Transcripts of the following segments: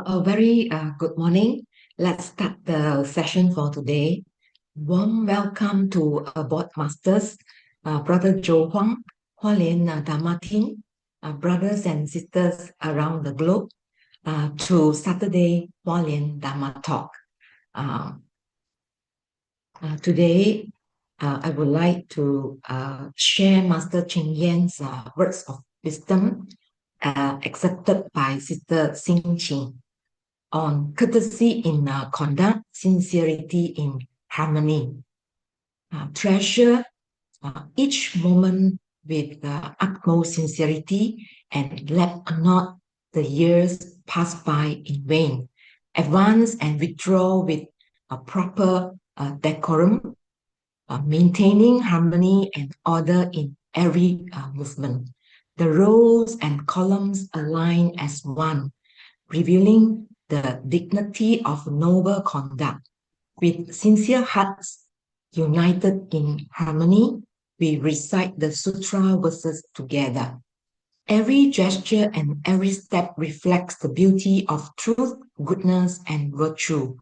A very good morning. Let's start the session for today. Warm welcome to board masters, Brother Joe Huang, Hualien Dharma team, brothers and sisters around the globe, to Saturday Hualien Dharma Talk. Today, I would like to share Master Cheng Yan's words of wisdom accepted by Sister Sing Ching on courtesy in conduct, sincerity in harmony. Treasure each moment with utmost sincerity and let not the years pass by in vain. Advance and withdraw with a proper decorum, maintaining harmony and order in every movement. The rows and columns align as one, revealing the dignity of noble conduct. With sincere hearts united in harmony, we recite the sutra verses together. Every gesture and every step reflects the beauty of truth, goodness, and virtue.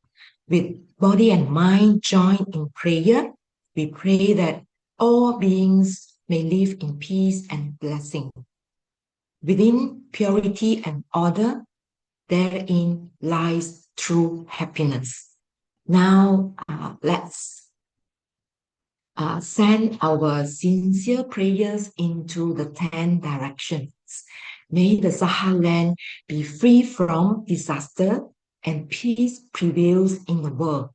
With body and mind joined in prayer, we pray that all beings may live in peace and blessing. Within purity and order, therein lies true happiness. Now, let's send our sincere prayers into the 10 directions. May the Saha land be free from disaster and peace prevails in the world.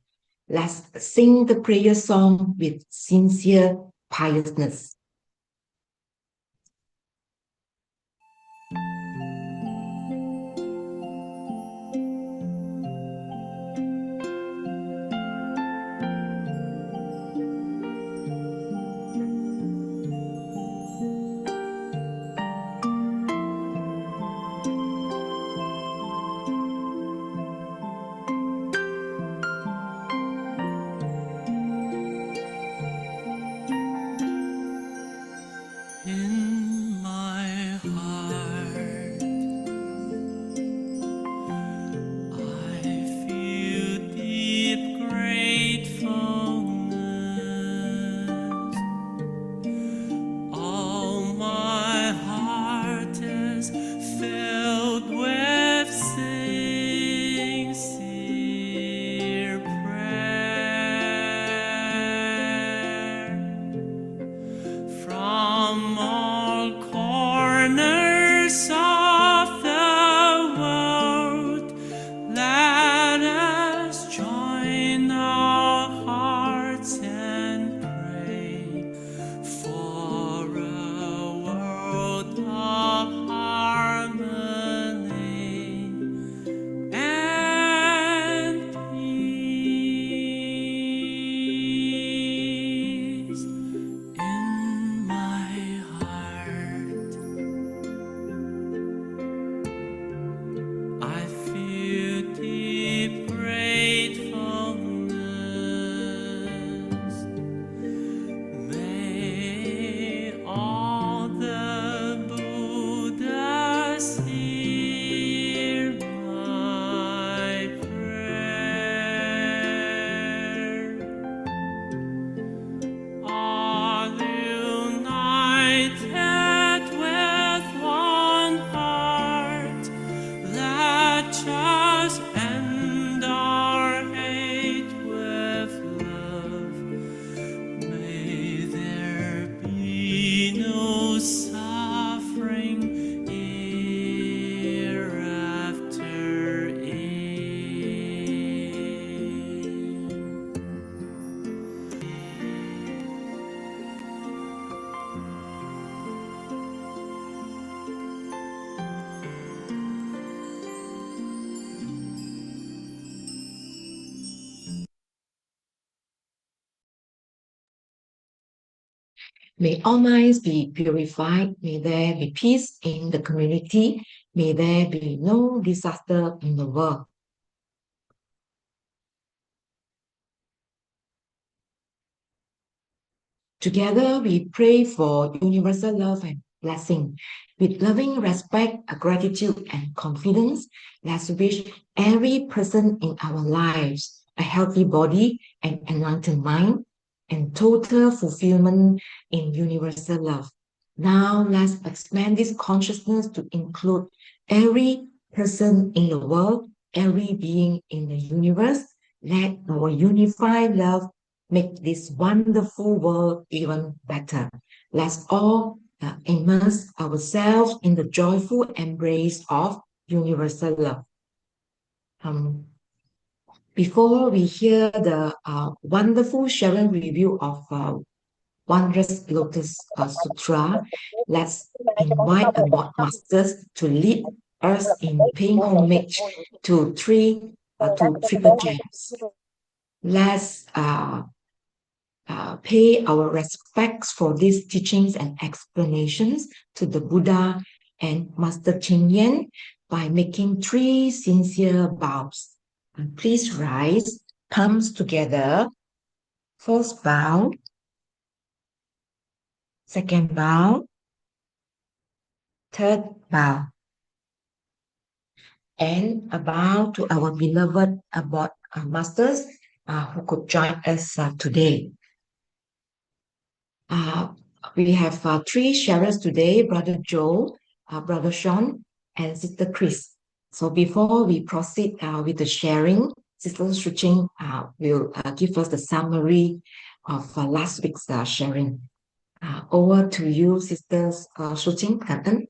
Let's sing the prayer song with sincere piousness. May all minds be purified. May there be peace in the community. May there be no disaster in the world. Together, we pray for universal love and blessing. With loving respect, gratitude, and confidence, let's wish every person in our lives a healthy body, an enlightened mind, and total fulfillment in universal love. Now, let's expand this consciousness to include every person in the world, every being in the universe. Let our unified love make this wonderful world even better. Let's all immerse ourselves in the joyful embrace of universal love. Before we hear the wonderful sharing review of Wondrous Lotus Sutra, let's invite our masters to lead us in paying homage to triple gems. Let's pay our respects for these teachings and explanations to the Buddha and Master Ching Yen by making 3 sincere bows. And please rise, palms together. First bow, second bow, third bow. And a bow to our beloved masters who could join us today. We have 3 sharers today, Brother Joe, Brother Shun, and Sister Chris. So before we proceed with the sharing, Sister Shuching will give us the summary of last week's sharing. Over to you, Sister Shuching.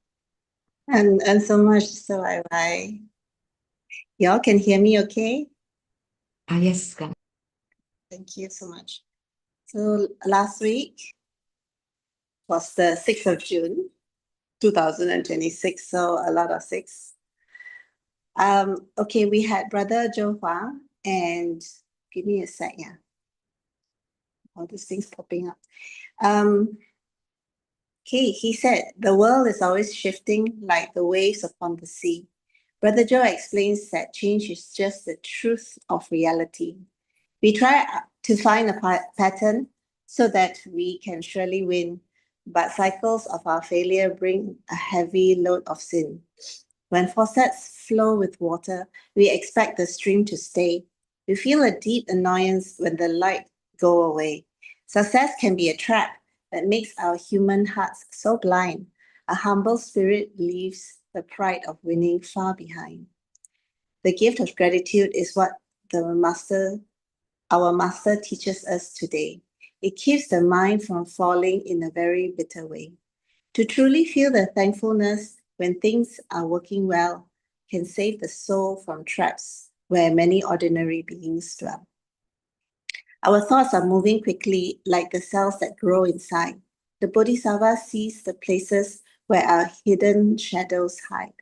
And so much, so I. Y'all can hear me okay? Yes. Thank you so much. So last week was the 6th of June, 2026, so a lot of 6. Okay, we had Brother Joe Huang, and give me a sec, yeah. All these things popping up. Okay, he said, the world is always shifting like the waves upon the sea. Brother Joe explains that change is just the truth of reality. We try to find a pattern so that we can surely win, but cycles of our failure bring a heavy load of sin. When faucets flow with water, we expect the stream to stay. We feel a deep annoyance when the light go away. Success can be a trap that makes our human hearts so blind. A humble spirit leaves the pride of winning far behind. The gift of gratitude is what our master teaches us today. It keeps the mind from falling in a very bitter way. To truly feel the thankfulness when things are working well can save the soul from traps where many ordinary beings dwell. Our thoughts are moving quickly like the cells that grow inside. The Bodhisattva sees the places where our hidden shadows hide.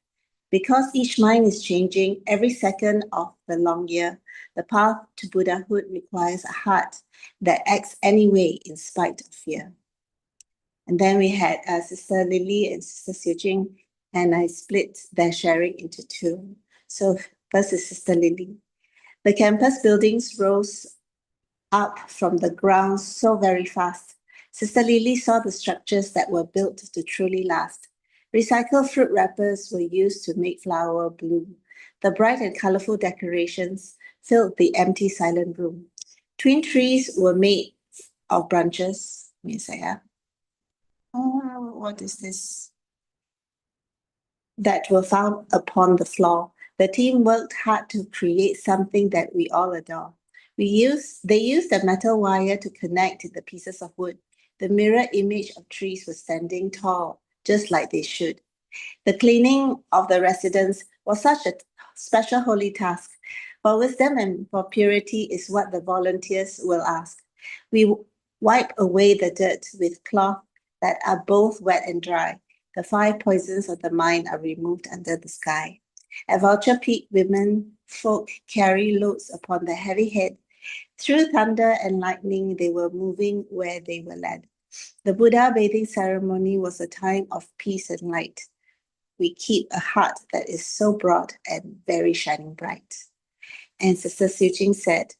Because each mind is changing every second of the long year, the path to Buddhahood requires a heart that acts anyway in spite of fear. And then we had Sister Lily and Sister Xiujing, and I split their sharing into 2. So first is Sister Lily. The campus buildings rose up from the ground so very fast. Sister Lily saw the structures that were built to truly last. Recycled fruit wrappers were used to make flower bloom. The bright and colorful decorations filled the empty silent room. Twin trees were made of branches. Let me say, what is this? That were found upon the floor. The team worked hard to create something that we all adore. They used a metal wire to connect the pieces of wood. The mirror image of trees was standing tall, just like they should. The cleaning of the residence was such a special holy task. For wisdom and for purity is what the volunteers will ask. We wipe away the dirt with cloth that are both wet and dry. The 5 poisons of the mind are removed under the sky. At Vulture Peak, women folk carry loads upon their heavy head. Through thunder and lightning, they were moving where they were led. The Buddha bathing ceremony was a time of peace and light. We keep a heart that is so broad and very shining bright. And Sister Xiujing said,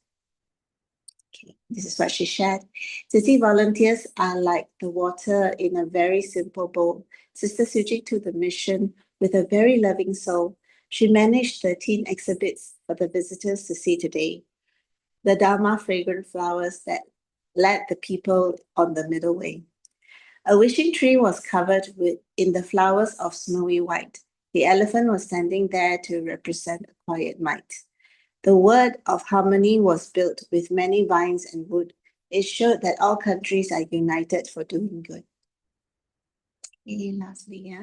Okay, this is what she shared. City volunteers are like the water in a very simple bowl. Sister Suji took the mission with a very loving soul. She managed 13 exhibits for the visitors to see today. The Dharma fragrant flowers that led the people on the middle way. A wishing tree was covered in the flowers of snowy white. The elephant was standing there to represent a quiet might. The word of harmony was built with many vines and wood. It showed that all countries are united for doing good. And lastly,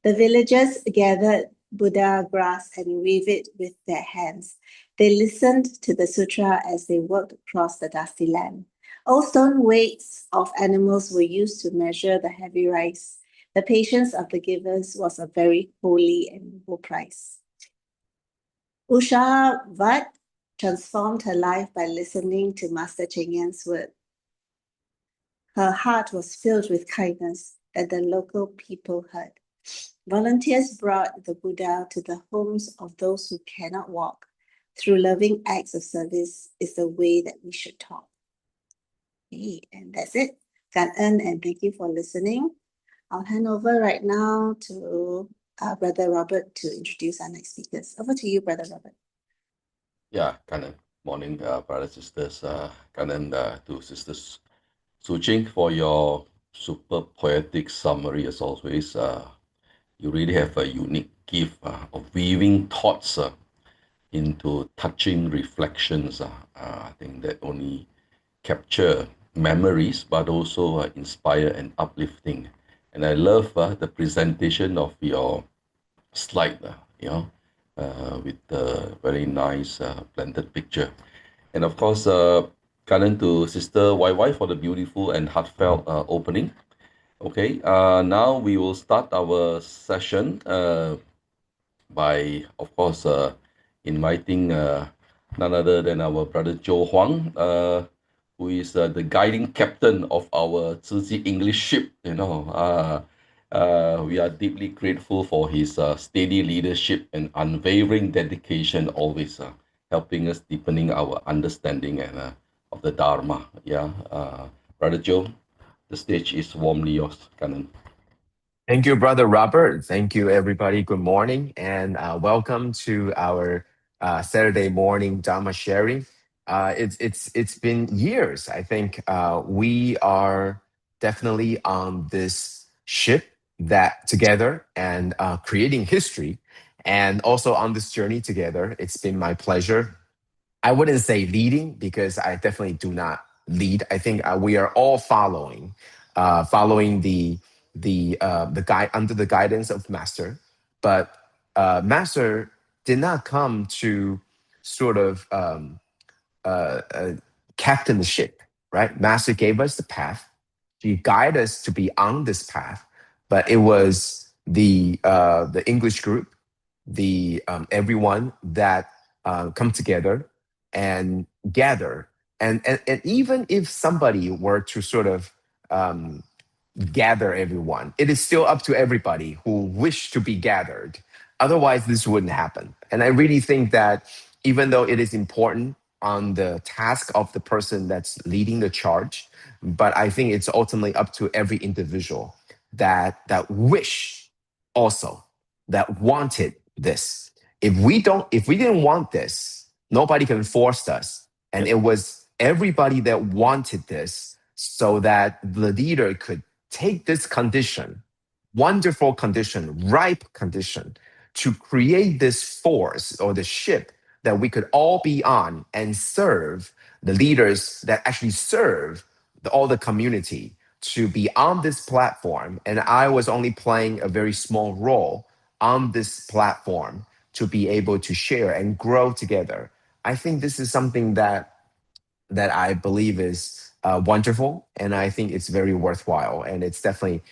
the villagers gathered Buddha grass and weave it with their hands. They listened to the sutra as they walked across the dusty land. Old stone weights of animals were used to measure the heavy rice. The patience of the givers was a very holy and noble price. Usha Vat transformed her life by listening to Master Cheng Yan's word. Her heart was filled with kindness that the local people heard. Volunteers brought the Buddha to the homes of those who cannot walk. Through loving acts of service is the way that we should talk. Okay, and that's it. Kan'en, and thank you for listening. I'll hand over right now to Brother Robert to introduce our next speakers. Over to you, Brother Robert. Yeah, Kanan. Morning, brothers, sisters. Kanan to Sisters Suching for your super poetic summary as always. You really have a unique gift of weaving thoughts into touching reflections. I think that only capture memories, but also inspire and uplifting. And I love the presentation of your slide, with the very nice blended picture. And of course, Kanan to Sister YY for the beautiful and heartfelt opening. Okay, now we will start our session by, of course, inviting none other than our brother Joe Huang, who is the guiding captain of our Ziji English ship. We are deeply grateful for his steady leadership and unwavering dedication, always helping us deepening our understanding and of the Dharma. Brother Joe, the stage is warmly yours, Canon. Thank you, Brother Robert. Thank you, everybody. Good morning, and welcome to our Saturday morning Dharma sharing. It's been years. I think we are definitely on this ship that together and creating history, and also on this journey together. It's been my pleasure. I wouldn't say leading because I definitely do not lead. I think we are all following the guide under the guidance of Master, but Master did not come to sort of captain the ship, right? Master gave us the path. He guided us to be on this path, but it was the English group, the everyone that come together and gather, and even if somebody were to sort of gather everyone. It is still up to everybody who wish to be gathered. Otherwise, this wouldn't happen. And I really think that even though it is important on the task of the person that's leading the charge, but I think it's ultimately up to every individual that wish also, that wanted this. If we didn't want this, nobody can force us. And it was everybody that wanted this so that the leader could take this condition, wonderful condition, ripe condition, to create this force or the ship that we could all be on and serve the leaders that actually serve all the community to be on this platform. And I was only playing a very small role on this platform to be able to share and grow together. I think this is something that I believe is wonderful, and I think it's very worthwhile. And it's definitely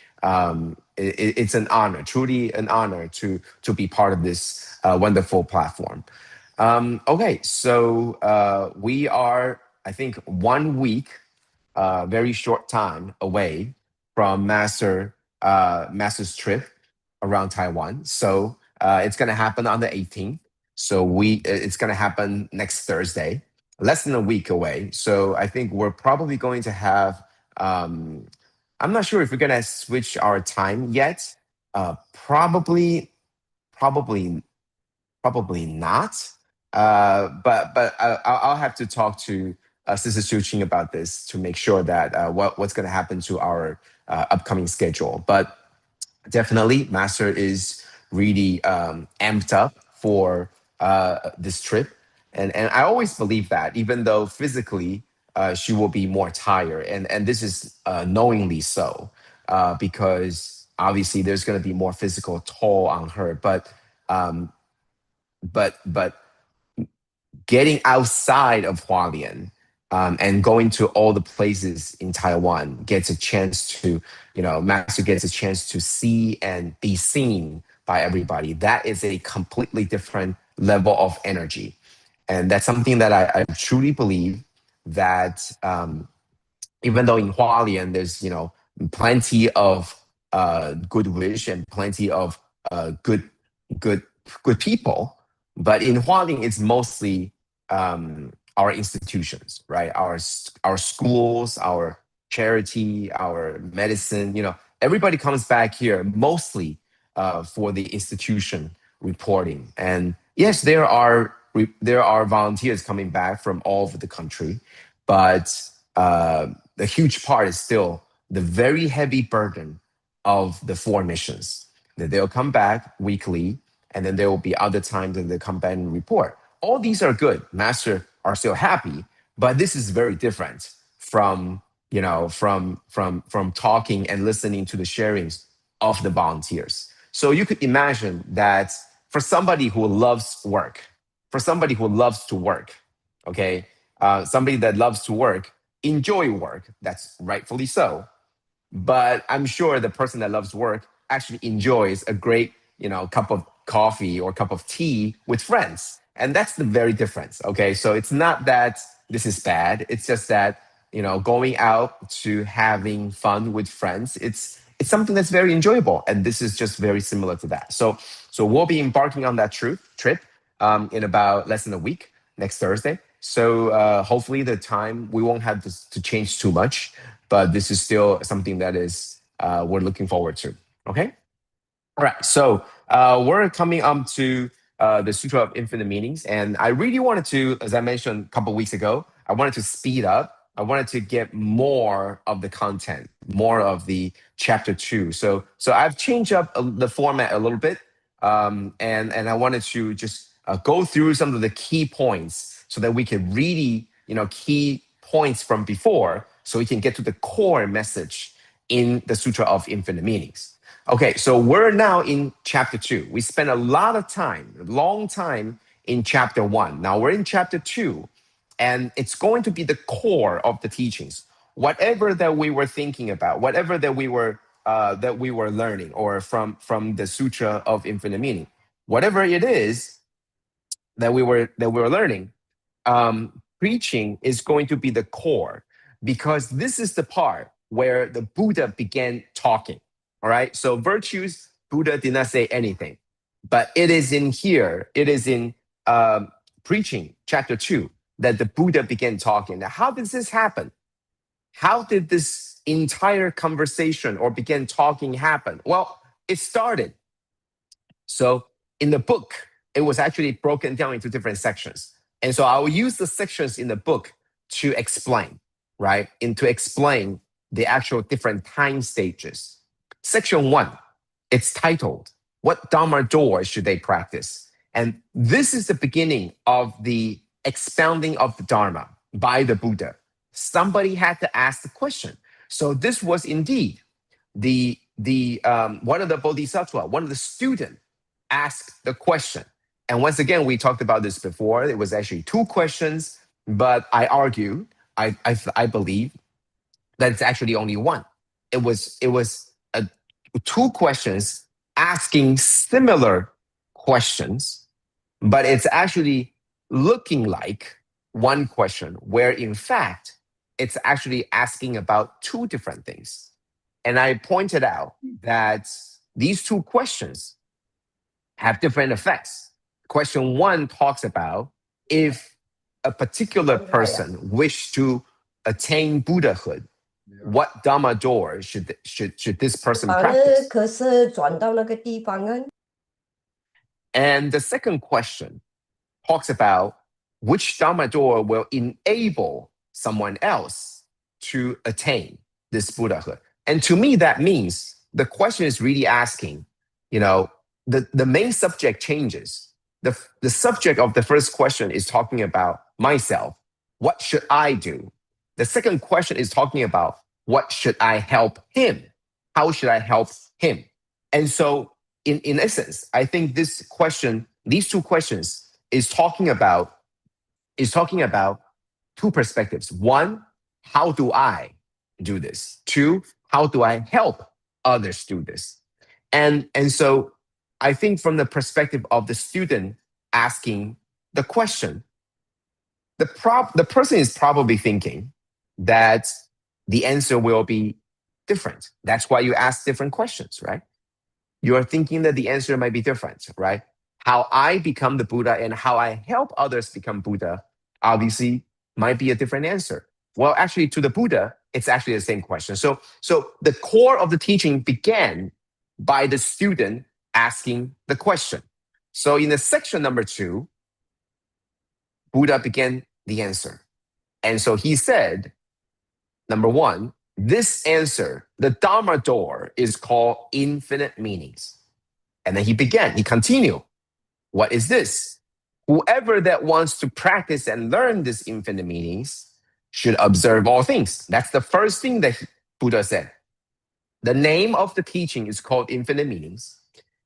it's an honor, truly an honor to be part of this wonderful platform. Okay, so we are, I think, 1 week, very short time away from Master's trip around Taiwan. So it's going to happen on the 18th. So it's going to happen next Thursday. less than a week away. So I think we're probably going to have, I'm not sure if we're going to switch our time yet. Probably not. But I'll have to talk to Sister Xiu Qing about this to make sure that what's going to happen to our upcoming schedule. But definitely, Master is really amped up for this trip, and I always believe that, even though physically she will be more tired, and this is knowingly so, because obviously there's going to be more physical toll on her, um, but getting outside of Hualien, and going to all the places in Taiwan gets a chance to, Master gets a chance to see and be seen by everybody. That is a completely different level of energy. And that's something that I truly believe that, even though in Hualien there's plenty of good wish and plenty of good good good people, but in Hualien it's mostly our institutions, right? Our schools, our charity, our medicine. Everybody comes back here mostly for the institution reporting. And yes, there are volunteers coming back from all over the country, but the huge part is still the very heavy burden of the 4 missions. That they'll come back weekly, and then there will be other times that they come back and report. All these are good. Master are still happy, but this is very different from from talking and listening to the sharings of the volunteers. So you could imagine that for somebody who loves work, for somebody who loves to work, okay, somebody that loves to work, enjoy work. That's rightfully so. But I'm sure the person that loves work actually enjoys a great, cup of coffee or cup of tea with friends. And that's the very difference. Okay. So it's not that this is bad. It's just that, going out to having fun with friends, it's something that's very enjoyable. And this is just very similar to that. So we'll be embarking on that trip in about less than a week, next Thursday. So hopefully the time, we won't have to change too much, but this is still something that is we're looking forward to. Okay. All right. So we're coming up to the Sutra of Infinite Meanings, and I really wanted to, as I mentioned a couple of weeks ago, I wanted to speed up. I wanted to get more of the content, more of the chapter 2. So I've changed up the format a little bit, and I wanted to just go through some of the key points so that we can really, key points from before, so we can get to the core message in the Sutra of Infinite Meanings. Okay, so we're now in chapter 2. We spent a lot of time, a long time in chapter 1. Now we're in chapter 2, and it's going to be the core of the teachings. Whatever that we were thinking about, whatever that we were learning, or from the Sutra of Infinite Meaning, whatever it is that we were learning, preaching is going to be the core, because this is the part where the Buddha began talking. All right. So virtues, Buddha did not say anything, but it is in here. It is in preaching, chapter 2, that the Buddha began talking. Now, how does this happen? How did this entire conversation or began talking happen? Well, it started. So in the book, it was actually broken down into different sections. And so I will use the sections in the book to explain, right? And to explain the actual different time stages. Section 1, it's titled, What Dharma Door Should They Practice? And this is the beginning of the expounding of the Dharma by the Buddha. Somebody had to ask the question. So this was indeed the one of the bodhisattva, one of the students asked the question. And once again, we talked about this before. It was actually 2 questions, but I argue, I believe that it's actually only 1. It was 2 questions asking similar questions, but it's actually looking like 1 question, where in fact it's actually asking about 2 different things. And I pointed out that these 2 questions have different effects. Question 1 talks about if a particular person wish to attain Buddhahood, what Dharma door should this person practice? 可是转到那个地方呢？ And the second question talks about which Dharma door will enable someone else to attain this Buddhahood. And to me, that means the question is really asking, the main subject changes. The subject of the first question is talking about myself. What should I do? The second question is talking about what should I help him? How should I help him? And so in essence, I think these two questions is talking about two perspectives. One, how do I do this? Two, how do I help others do this? And so I think from the perspective of the student asking the question, the person is probably thinking that the answer will be different. That's why you ask different questions, right? You are thinking that the answer might be different, right? How I become the Buddha and how I help others become Buddha obviously might be a different answer. Well, actually, to the Buddha, it's actually the same question. So the core of the teaching began by the student asking the question. So in the section number 2, Buddha began the answer. And so he said, number 1, this answer, the Dharma door, is called infinite meanings. And then he continued. What is this? Whoever that wants to practice and learn this infinite meanings should observe all things. That's the first thing that Buddha said. The name of the teaching is called infinite meanings.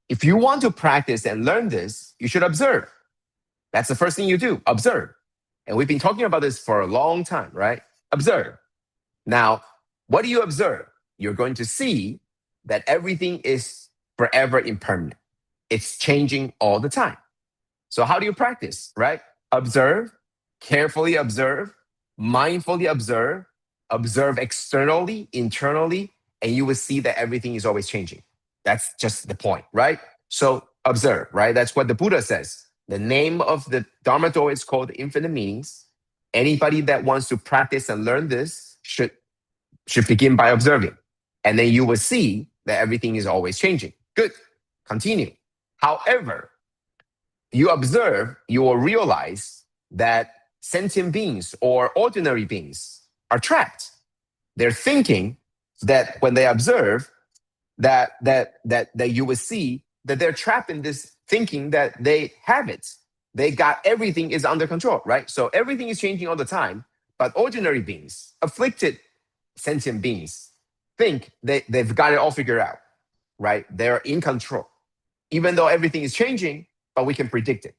If you want to practice and learn this, you should observe. That's the first thing you do, observe. And we've been talking about this for a long time, right? Observe. Now, what do you observe? You're going to see that everything is forever impermanent. It's changing all the time. So how do you practice, right? Observe, carefully observe, mindfully observe externally, internally, and you will see that everything is always changing. That's just the point, right? So observe, right? That's what the Buddha says. The name of the Dharma door is called infinite meanings. Anybody that wants to practice and learn this should begin by observing. And then you will see that everything is always changing. Good. Continue. However, you observe, you will realize that sentient beings or ordinary beings are trapped. They're thinking that when they observe, that you will see that they're trapped in this thinking that they have it. They got everything is under control, right? So everything is changing all the time. But ordinary beings, afflicted sentient beings, think they've got it all figured out, right? They're in control. Even though everything is changing, but we can predict it.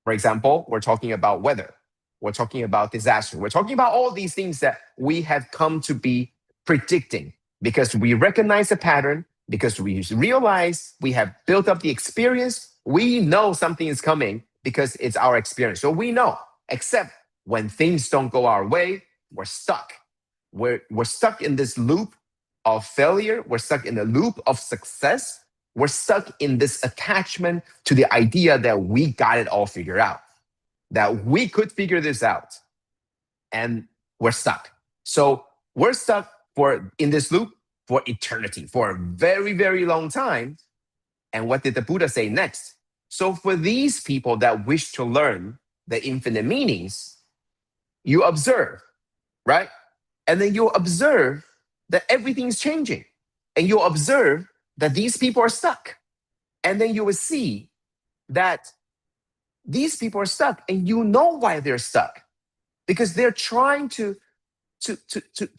For example, we're talking about weather. We're talking about disaster. We're talking about all these things that we have come to be predicting because we recognize the pattern, because we realize we have built up the experience. We know something is coming because it's our experience. So we know, except when things don't go our way, we're stuck. We're stuck in this loop of failure. We're stuck in the loop of success. We're stuck in this attachment to the idea that we got it all figured out, that we could figure this out, and we're stuck. So we're stuck in this loop for eternity, for a very, very long time. And what did the Buddha say next? So for these people that wish to learn the infinite meanings, you observe, right? And then you observe that everything is changing. And you observe that these people are stuck. And then you will see that these people are stuck, and you know why they're stuck. Because they're trying to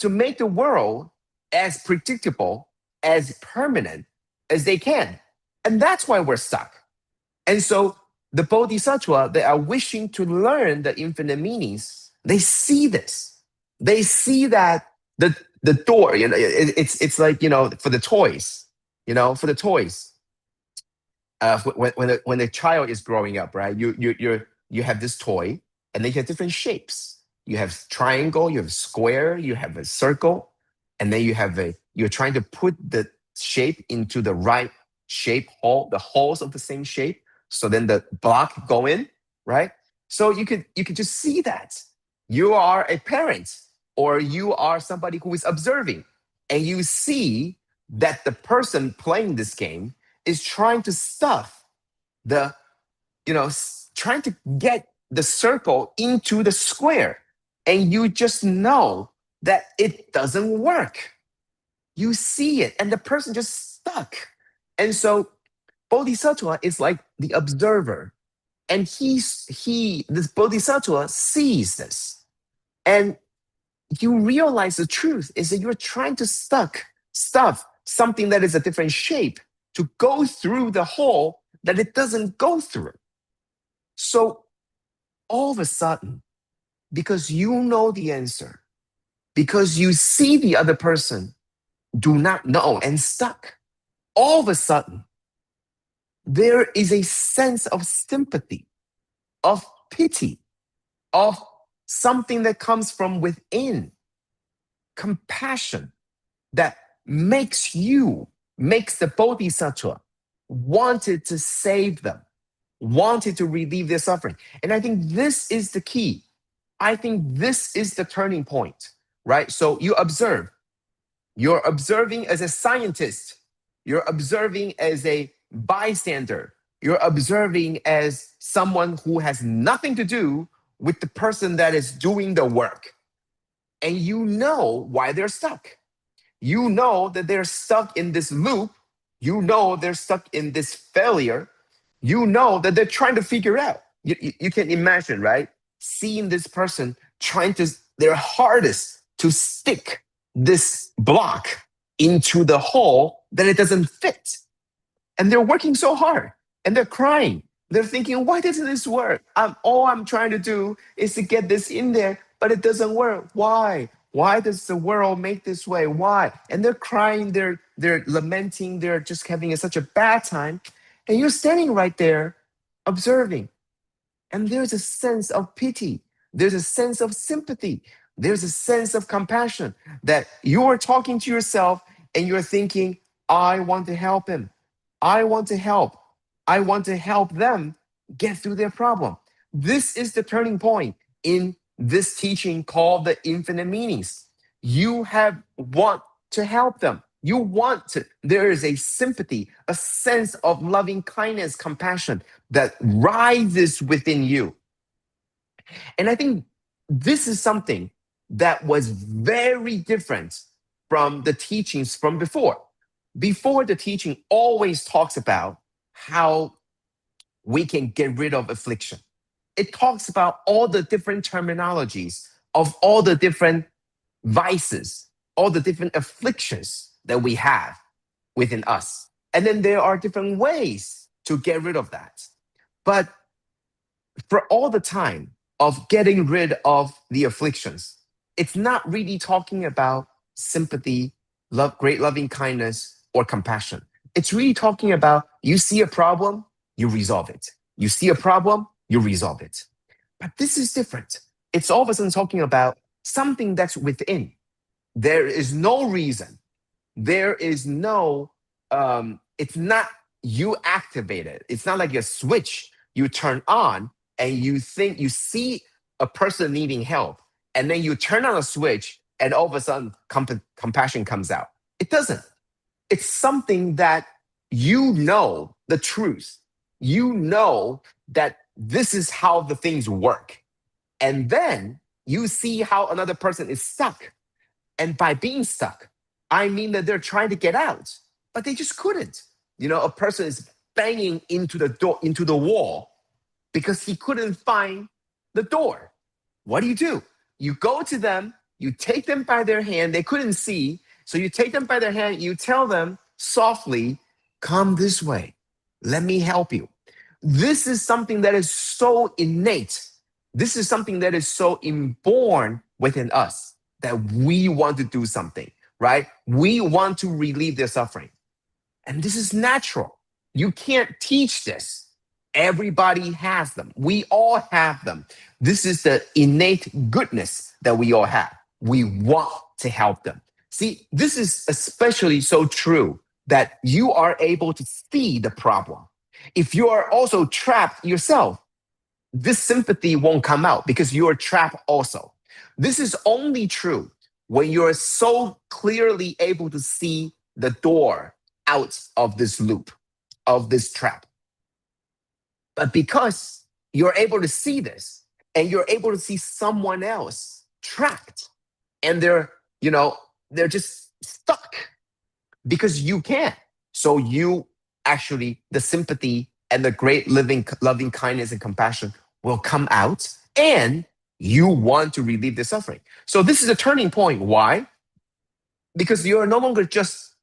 make the world as predictable, as permanent as they can. And that's why we're stuck. And so the Bodhisattva, they are wishing to learn the infinite meanings. They see this. They see that the door, it's like, for the toys, when a child is growing up, right? You have this toy, and they have different shapes. You have triangle, you have square, you have a circle, and then you're trying to put the shape into the right shape hole, the holes of the same shape. So then the block go in, right? So you could just see that. You are a parent, or you are somebody who is observing, and you see that the person playing this game is trying to stuff the, trying to get the circle into the square. And you just know that it doesn't work. You see it, and the person just stuck. And so Bodhisattva is like the observer. And this Bodhisattva sees this. And you realize the truth is that you're trying to stuff something that is a different shape to go through the hole that it doesn't go through. So all of a sudden, because you know the answer, because you see the other person do not know and stuck, all of a sudden, there is a sense of sympathy, of pity, of something that comes from within, compassion that makes the Bodhisattva wanted to save them, wanted to relieve their suffering. And I think this is the key. I think this is the turning point, right? So you observe. You're observing as a scientist. You're observing as a bystander. You're observing as someone who has nothing to do with the person that is doing the work. And you know why they're stuck. You know that they're stuck in this loop. You know they're stuck in this failure. You know that they're trying to figure out. You can imagine, right? Seeing this person trying their hardest to stick this block into the hole that it doesn't fit. And they're working so hard, and they're crying. They're thinking, why doesn't this work? All I'm trying to do is to get this in there, but it doesn't work. Why? Why does the world make this way? Why? And they're crying, they're lamenting, they're just having such a bad time. And you're standing right there observing. And there's a sense of pity. There's a sense of sympathy. There's a sense of compassion that you're talking to yourself and you're thinking, I want to help him. I want to help. I want to help them get through their problem. This is the turning point in this teaching called the infinite meanings. You want to help them. You want to, there is a sympathy, a sense of loving kindness, compassion that rises within you. And I think this is something that was very different from the teachings from before. Before, the teaching always talks about how we can get rid of affliction. It talks about all the different terminologies of all the different vices, all the different afflictions that we have within us. And then there are different ways to get rid of that. But for all the time of getting rid of the afflictions, it's not really talking about sympathy, love, great loving kindness, or compassion. It's really talking about you see a problem, you resolve it. You see a problem, you resolve it. But this is different. It's all of a sudden talking about something that's within. There is no reason. There is no, it's not you activate it. It's not like a switch you turn on and you think you see a person needing help and then you turn on a switch and all of a sudden compassion comes out. It doesn't. It's something that you know the truth. You know that this is how the things work. And then you see how another person is stuck. And by being stuck, I mean that they're trying to get out, but they just couldn't. You know, a person is banging into the door, into the wall, because he couldn't find the door. What do? You go to them, you take them by their hand, they couldn't see, so you take them by their hand, you tell them softly, come this way, let me help you. This is something that is so innate. This is something that is so inborn within us that we want to do something, right? We want to relieve their suffering. And this is natural. You can't teach this. Everybody has them. We all have them. This is the innate goodness that we all have. We want to help them. See, this is especially so true that you are able to see the problem. If you are also trapped yourself, this sympathy won't come out because you're trapped also. This is only true when you're so clearly able to see the door out of this loop, of this trap. But because you're able to see this and you're able to see someone else trapped and they're just stuck because you can't. So you actually, the sympathy and the great loving kindness and compassion will come out and you want to relieve the suffering. So this is a turning point. Why? Because you're no longer just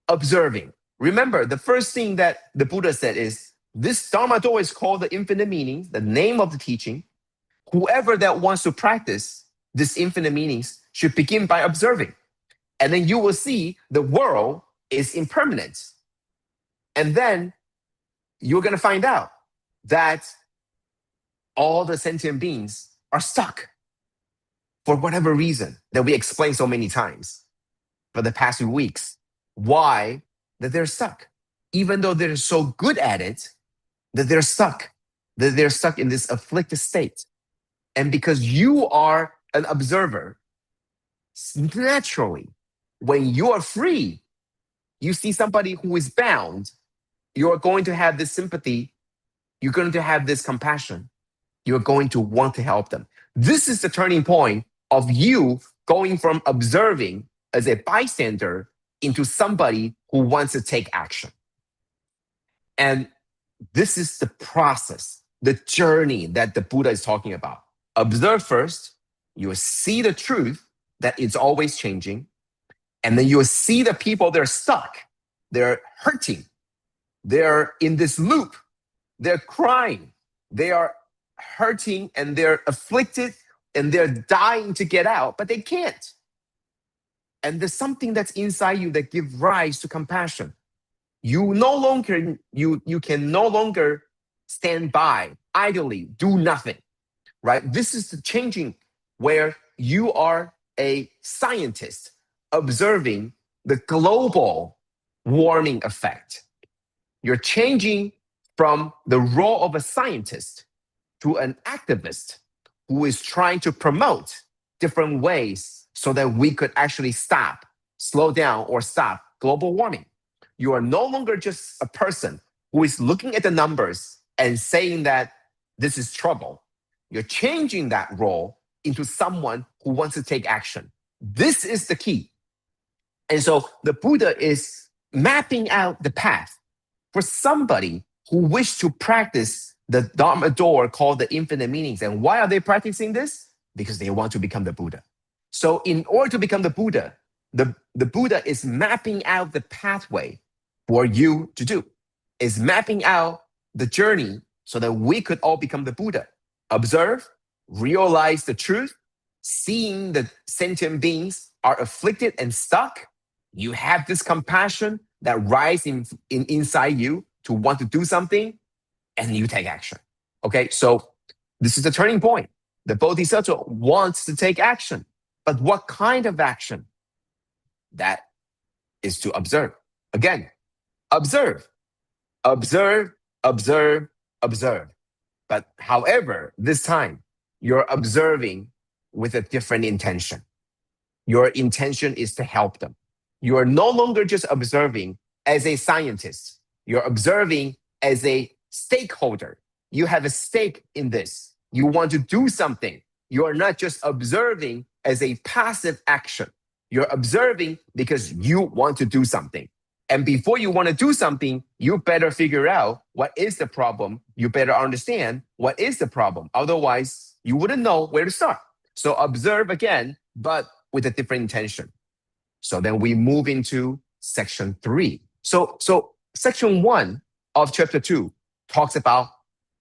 observing. Remember, the first thing that the Buddha said is, this Dharma door is called the infinite meanings, the name of the teaching. Whoever that wants to practice this infinite meanings should begin by observing. And then you will see the world is impermanent. And then you're going to find out that all the sentient beings are stuck for whatever reason that we explained so many times for the past few weeks. Why that they're stuck? Even though they're so good at it, that they're stuck in this afflicted state. And because you are an observer, naturally, when you are free, you see somebody who is bound, you're going to have this sympathy, you're going to have this compassion, you're going to want to help them. This is the turning point of you going from observing as a bystander into somebody who wants to take action. And this is the process, the journey that the Buddha is talking about. Observe first, you will see the truth that it's always changing, and then you will see the people that are stuck, they're hurting, they're in this loop, they're crying, they are hurting and they're afflicted and they're dying to get out, but they can't. And there's something that's inside you that gives rise to compassion. You can no longer stand by idly, do nothing, right? This is the changing where you are a scientist observing the global warming effect. You're changing from the role of a scientist to an activist who is trying to promote different ways so that we could actually slow down or stop global warming. You are no longer just a person who is looking at the numbers and saying that this is trouble. You're changing that role into someone who wants to take action. This is the key. And so the Buddha is mapping out the path for somebody who wishes to practice the Dharma door called the infinite meanings. And why are they practicing this? Because they want to become the Buddha. So in order to become the Buddha, the Buddha is mapping out the pathway for you to do, is mapping out the journey so that we could all become the Buddha. Observe, realize the truth, seeing that sentient beings are afflicted and stuck. You have this compassion that rises inside you to want to do something, and you take action. Okay, so this is the turning point. The Bodhisattva wants to take action, but what kind of action? That is to observe. Again, observe, observe, observe, observe. But however, this time, you're observing with a different intention. Your intention is to help them. You are no longer just observing as a scientist. You're observing as a stakeholder. You have a stake in this. You want to do something. You are not just observing as a passive action. You're observing because you want to do something. And before you want to do something, you better figure out what is the problem. You better understand what is the problem. Otherwise, you wouldn't know where to start. So observe again, but with a different intention. So then we move into section 3. So section 1 of chapter 2 talks about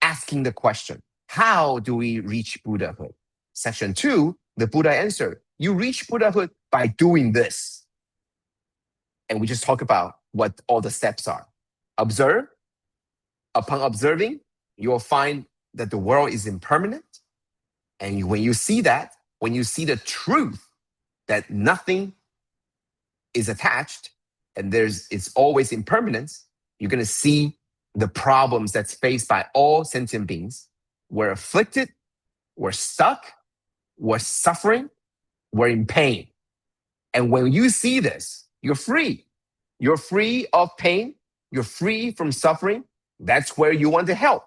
asking the question, how do we reach Buddhahood? Section 2, the Buddha answered, you reach Buddhahood by doing this. And we just talk about what all the steps are. Observe. Upon observing, you will find that the world is impermanent. And when you see that, when you see the truth that nothing is attached and it's always impermanence, you're going to see the problems that's faced by all sentient beings. we're afflicted, we're stuck, we're suffering, we're in pain. And when you see this, you're free. You're free of pain. You're free from suffering. That's where you want to help.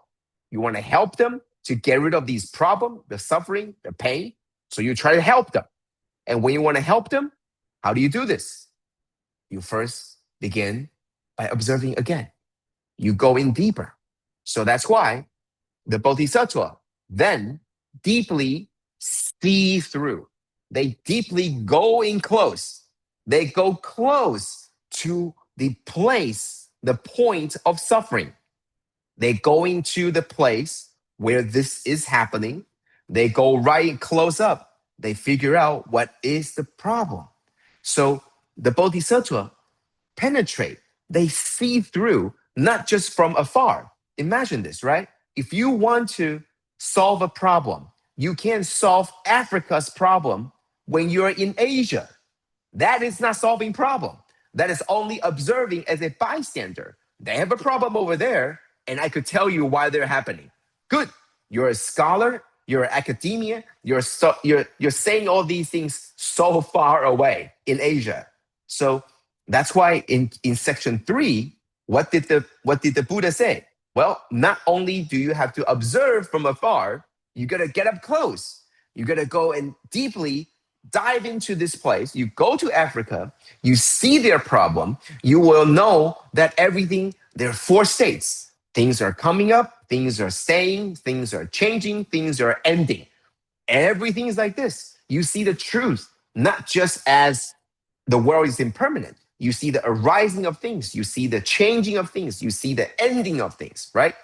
You want to help them to get rid of these problems, the suffering, the pain. So you try to help them. And when you want to help them, how do you do this? You first begin by observing again. You go in deeper. So that's why the Bodhisattva then deeply see through. They deeply go in close. They go close to the place, the point of suffering. They go into the place where this is happening. They go right close up. They figure out what is the problem. So the Bodhisattva penetrate. They see through, not just from afar. Imagine this, right? If you want to solve a problem, you can't solve Africa's problem when you're in Asia. That is not solving problem. That is only observing as a bystander. They have a problem over there, and I could tell you why they're happening. Good. You're a scholar. You're an academia. You're saying all these things so far away in Asia. So that's why in section 3, what did the Buddha say? Well, not only do you have to observe from afar, you got to get up close. You got to go and deeply dive into this place. You go to Africa, you see their problem, you will know that everything, there are 4 states. Things are coming up, things are staying, things are changing, things are ending. Everything is like this. You see the truth, not just as the world is impermanent. You see the arising of things. You see the changing of things. You see the ending of things, right?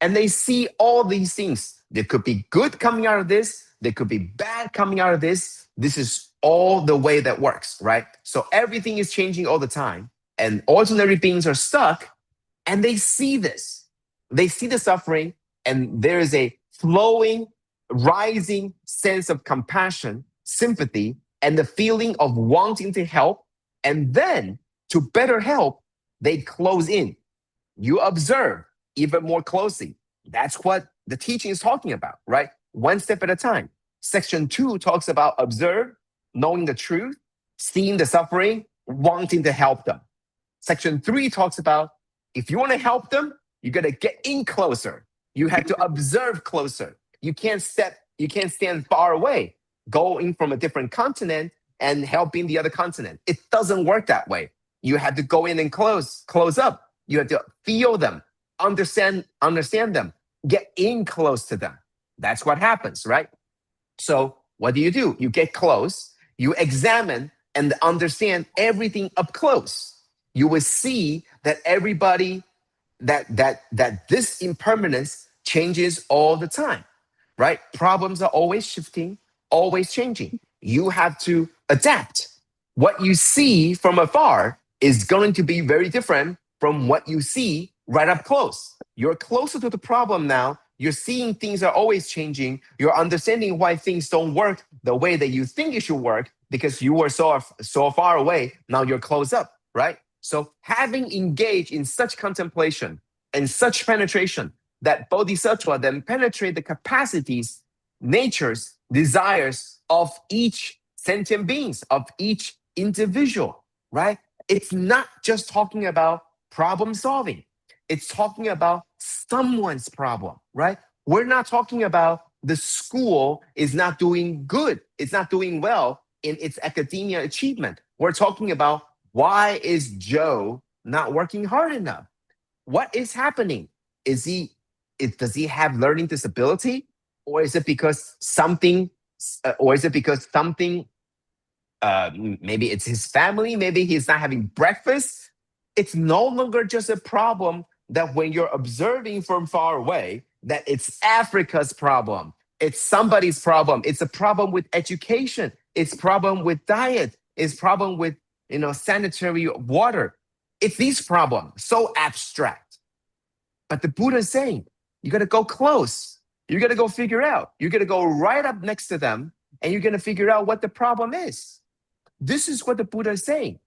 And they see all these things. There could be good coming out of this. There could be bad coming out of this. This is all the way that works, right? So everything is changing all the time. And ordinary beings are stuck, and they see this. They see the suffering, and there is a flowing, rising sense of compassion, sympathy, and the feeling of wanting to help. And then, to better help, they close in. You observe even more closely. That's what the teaching is talking about, right? One step at a time. Section 2 talks about observe, knowing the truth, seeing the suffering, wanting to help them. Section 3 talks about if you want to help them, you got to get in closer. You have to observe closer. You can't stand far away, going from a different continent and helping the other continent. It doesn't work that way. You have to go in and close up. You have to feel them, understand them, get in close to them. That's what happens, right? So what do? You get close, you examine and understand everything up close. You will see that everybody, that this impermanence changes all the time, right? Problems are always shifting, always changing. You have to adapt. What you see from afar is going to be very different from what you see right up close. You're closer to the problem now. You're seeing things are always changing. You're understanding why things don't work the way that you think it should work because you were so far away. Now you're close up, right? So having engaged in such contemplation and such penetration, that bodhisattva then penetrate the capacities, natures, desires of each sentient beings, of each individual, right? It's not just talking about problem solving. It's talking about someone's problem, right? We're not talking about the school is not doing good. It's not doing well in its academia achievement. We're talking about why is Joe not working hard enough? What is happening? Does he have learning disability? Or is it because something, maybe it's his family, maybe he's not having breakfast? It's no longer just a problem that when you're observing from far away, that it's Africa's problem. It's somebody's problem. It's a problem with education. It's a problem with diet. It's a problem with, sanitary water. It's these problems, so abstract. But the Buddha is saying, you got to go close. You got to go figure out. You got to go right up next to them, and you're going to figure out what the problem is. This is what the Buddha is saying.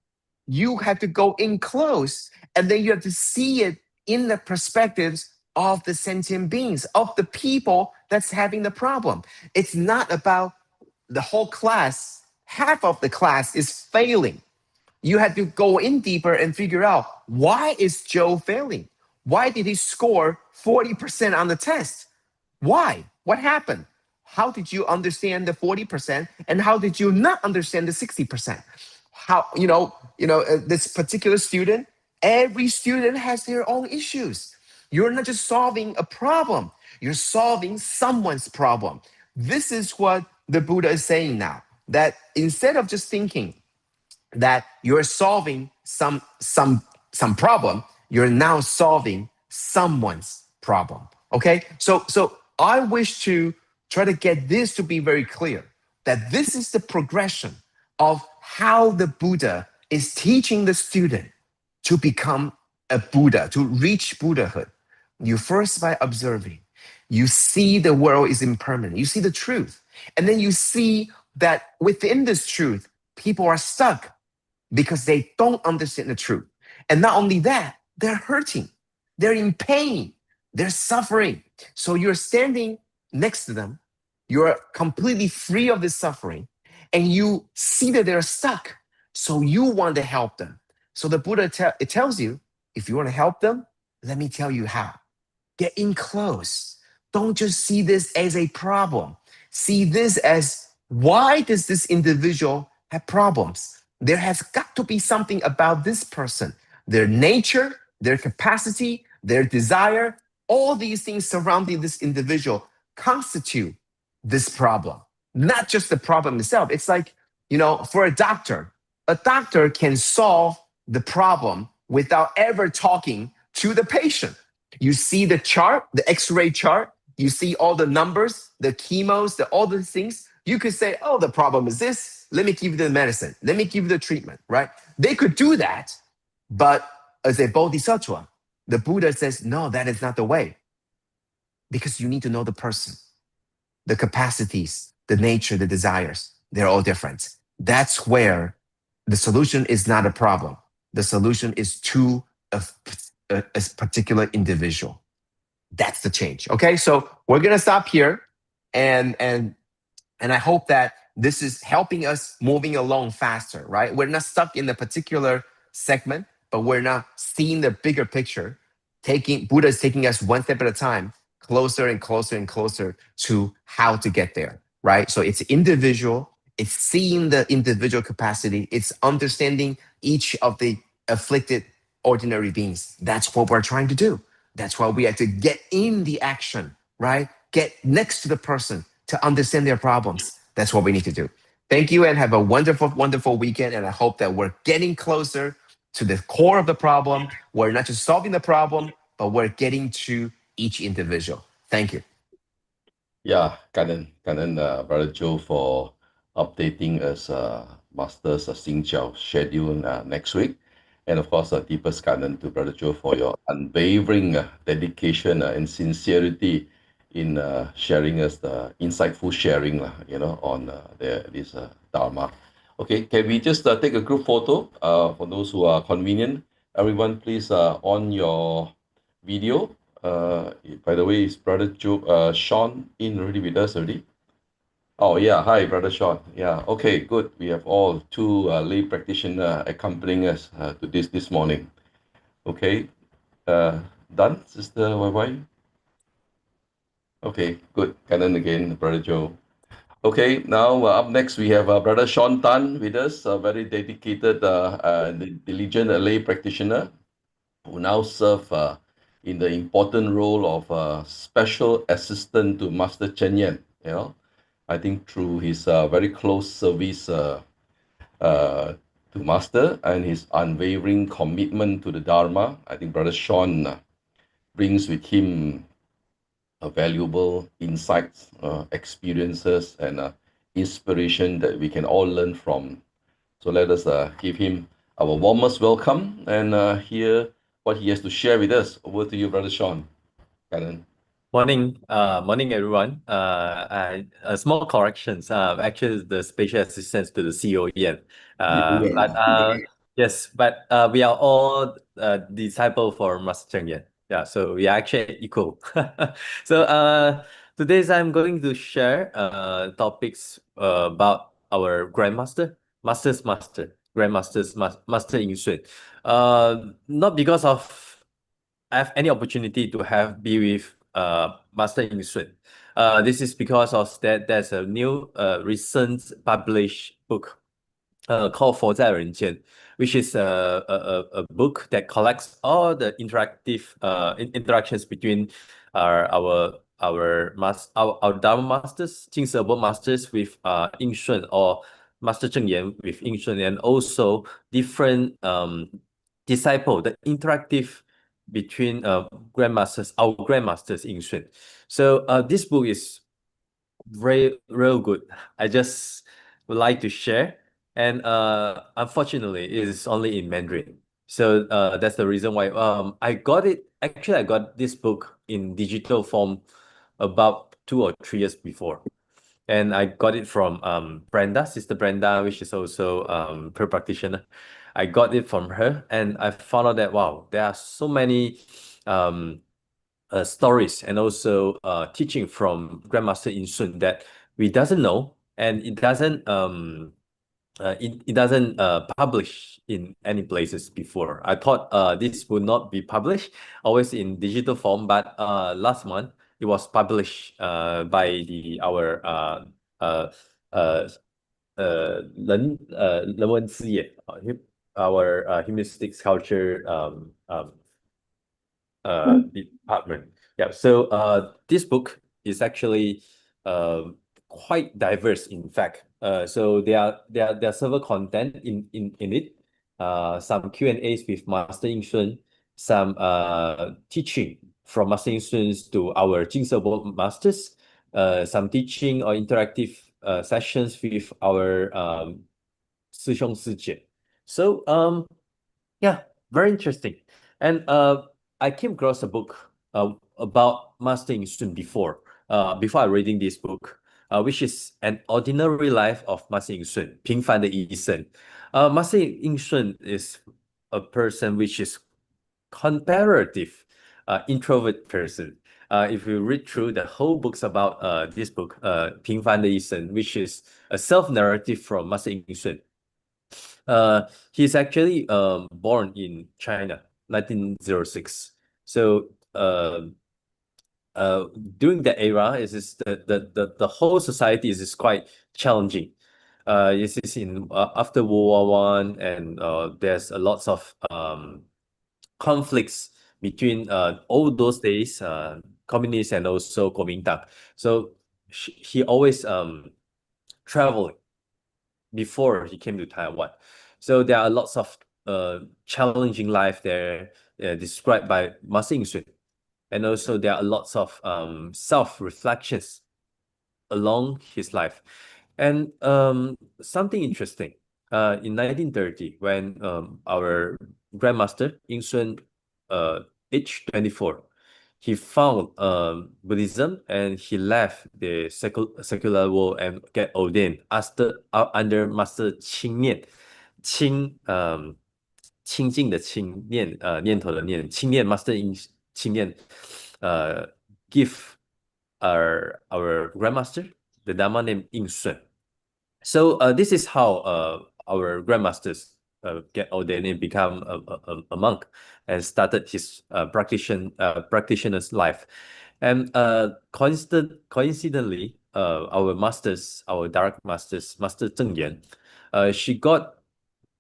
You have to go in close, and then you have to see it in the perspectives of the sentient beings, of the people that's having the problem. It's not about the whole class. Half of the class is failing. You had to go in deeper and figure out, why is Joe failing? Why did he score 40% on the test? Why? What happened? How did you understand the 40% and how did you not understand the 60%? How, this particular student, every student has their own issues. You're not just solving a problem, you're solving someone's problem. This is what the Buddha is saying now, that instead of just thinking that you're solving some problem, you're now solving someone's problem. Okay, so I wish to try to get this to be very clear, that this is the progression of how the Buddha is teaching the student to become a Buddha, to reach Buddhahood. You first, by observing, you see the world is impermanent, you see the truth, and then you see that within this truth, people are stuck because they don't understand the truth. And not only that, they're hurting, they're in pain, they're suffering. So you're standing next to them, you're completely free of this suffering, and you see that they're stuck. So you want to help them. So the Buddha it tells you, if you want to help them, let me tell you how. Get in close. Don't just see this as a problem. See this as, why does this individual have problems? There has got to be something about this person, their nature, their capacity, their desire, all these things surrounding this individual constitute this problem, not just the problem itself. It's like, for a doctor can solve the problem without ever talking to the patient. You see the chart, the X-ray chart, you see all the numbers, the chemos, all the things. You could say, oh, the problem is this. Let me give you the medicine. Let me give you the treatment, right? They could do that, but as a bodhisattva, the Buddha says, no, that is not the way. Because you need to know the person, the capacities, the nature, the desires. They're all different. That's where the solution is not a problem. The solution is to a particular individual. That's the change. Okay, so we're gonna stop here, and I hope that this is helping us moving along faster, right? We're not stuck in a particular segment, but we're now seeing the bigger picture. Buddha is taking us one step at a time, closer and closer and closer to how to get there, right? So it's individual, it's seeing the individual capacity, it's understanding each of the afflicted ordinary beings. That's what we're trying to do. That's why we have to get in the action, right? Get next to the person to understand their problems. That's what we need to do. Thank you and have a wonderful, wonderful weekend. And I hope that we're getting closer to the core of the problem. We're not just solving the problem, but we're getting to each individual. Thank you. Yeah, Kanan, Brother Joe, for updating us, Master's Xing Jiao schedule next week. And of course, deepest Kanan to Brother Joe for your unwavering dedication and sincerity in sharing us the insightful sharing, on this Dharma. Okay, can we just take a group photo for those who are convenient? Everyone, please on your video. By the way, is Brother Joe, Shun in already with us already? Oh yeah, hi Brother Shun. Yeah, okay, good. We have all two lay practitioners accompanying us to this morning. Okay, done, Sister YY? Okay, good. Canon again, Brother Joe. Okay, now up next we have Brother Sean Tan with us, a very dedicated, diligent lay practitioner who now serve in the important role of special assistant to Master Chen Yan. I think through his very close service to Master and his unwavering commitment to the Dharma, I think Brother Sean brings with him valuable insights, experiences, and inspiration that we can all learn from. So let us give him our warmest welcome and hear what he has to share with us. Over to you, Brother Sean. Canon. Morning, everyone. A small corrections. Actually, the special assistants to the CEO Yan. Yes, but we are all disciple for Master Cheng Yan. Yeah, so we are actually equal. So today I'm going to share topics about our grandmaster, master's master, grandmaster's master in Shun. Not because of I have any opportunity to be with Master in Shun. This is because of that there's a new recent published book called 佛在人间, which is a book that collects all the interactions between our Dharma masters, 金色波 masters with Ying Shun, or Master Cheng Yan with Ying Shun, and also different disciple, the interactive between our grandmasters Ying Shun. So this book is real good. I just would like to share. And unfortunately, it is only in Mandarin. So that's the reason why I got it. Actually, I got this book in digital form about 2 or 3 years before. And I got it from Brenda, Sister Brenda, which is also peer practitioner. I got it from her, and I found out that wow, there are so many stories and also teaching from Grandmaster In Shun that we doesn't know, and it doesn't publish in any places before. I thought this would not be published, always in digital form, but last month it was published by our人文之眼, our humanistics culture department. Yeah, so this book is actually quite diverse, in fact. So there are several content in it. Some Q&As with Master Ying Shun, some teaching from Master Ying Shun to our Jinsebo masters, some teaching or interactive sessions with our师兄师姐. So yeah, very interesting. And I came across a book about Master Ying Shun before I reading this book, which is An Ordinary Life of Master Ying Shun, 平凡的一生. Master Ying Shun is a person which is comparative introvert person. If you read through the whole books about this book, 平凡的一生, which is a self-narrative from Master Ying Shun. He's actually born in China, 1906. So during that era, the whole society is quite challenging. This is in after World War One, and there's a lots of conflicts between all those days, communists and also Kuomintang. So he always traveled before he came to Taiwan. So there are lots of challenging life there described by Master Ying Shun. And also there are lots of self-reflections along his life. And something interesting, in 1930, when our Grandmaster Ying Shun, aged 24, he found Buddhism, and he left the secular world and get ordained under Master Qing Nian. Qing 清净的清念念头的念清念 Master Qing Nian give our grandmaster the Dharma name Ying Shun. So this is how our grandmasters get ordained and become a monk and started his practitioner's life. And coincidentally, our masters, our direct masters, Master Zheng Yan, she got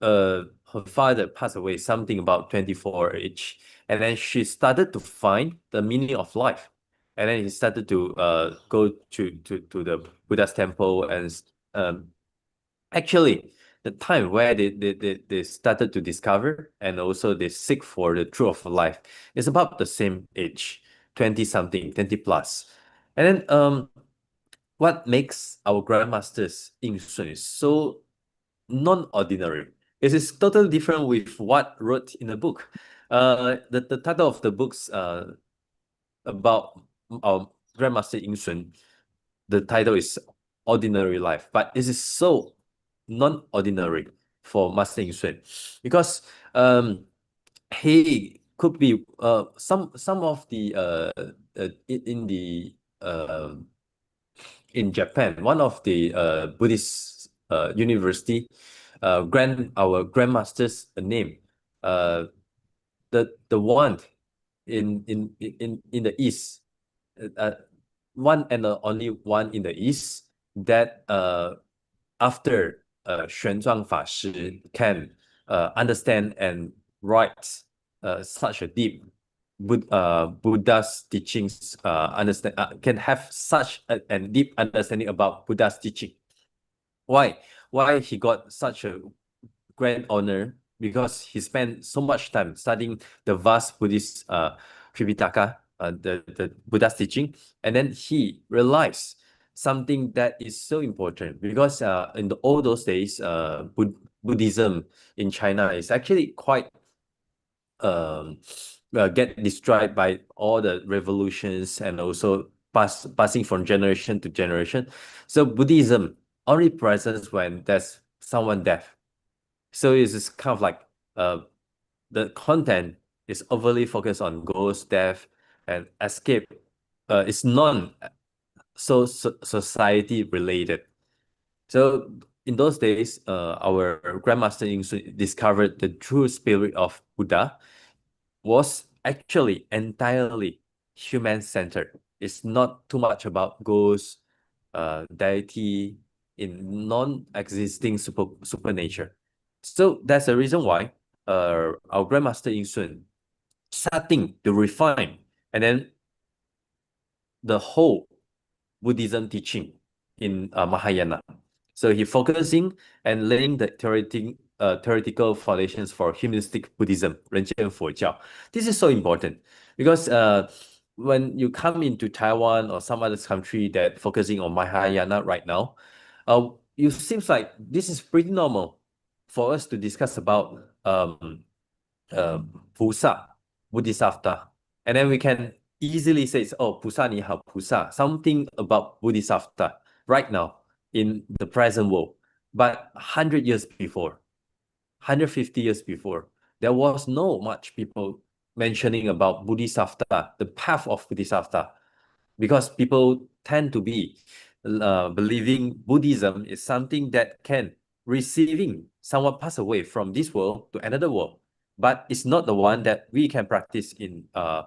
her father passed away something about 24 age, and then she started to find the meaning of life. And then he started to go to the Buddha's temple, and actually the time where they started to discover and also they seek for the truth of life is about the same age, 20 something, 20 plus. And then what makes our grandmasters Ying Shun is so non-ordinary. It is totally different with what wrote in the book. The title of the books about our Grandmaster Ying Shun, the title is Ordinary Life, but it is so non-ordinary for Master Ying Shun because he could be some of the in Japan, one of the Buddhist university grant our grandmaster's name. The one in the east, one and the only one in the east that after Xuan Fa Shi can understand and write such a deep Buddha's teachings, can have such a deep understanding about Buddha's teaching. Why he got such a grand honor? Because he spent so much time studying the vast Buddhist Tripitaka, the Buddha's teaching, and then he realized something that is so important, because in all those days, Buddhism in China is actually quite get destroyed by all the revolutions and also passing from generation to generation. So Buddhism only presents when there's someone deaf. So it's kind of like the content is overly focused on ghost, death, and escape. It's society related. So in those days, our Grandmaster Yingsun discovered the true spirit of Buddha was actually entirely human-centered. It's not too much about ghosts, deity in non-existing supernature. So that's the reason why our Grandmaster Yingsun starting to refine and then the whole Buddhism teaching in Mahayana. So he focusing and laying the theoretical foundations for humanistic Buddhism, 人间佛教. This is so important because when you come into Taiwan or some other country that focusing on Mahayana right now, it seems like this is pretty normal for us to discuss about Pusa, Bodhisattva, and then we can easily say, oh, Pusa ni hao, Pusa, something about Bodhisattva right now in the present world. But 100 years before, 150 years before, there was no much people mentioning about Bodhisattva, the path of Bodhisattva, because people tend to be believing Buddhism is something that can receiving someone pass away from this world to another world, but it's not the one that we can practice in our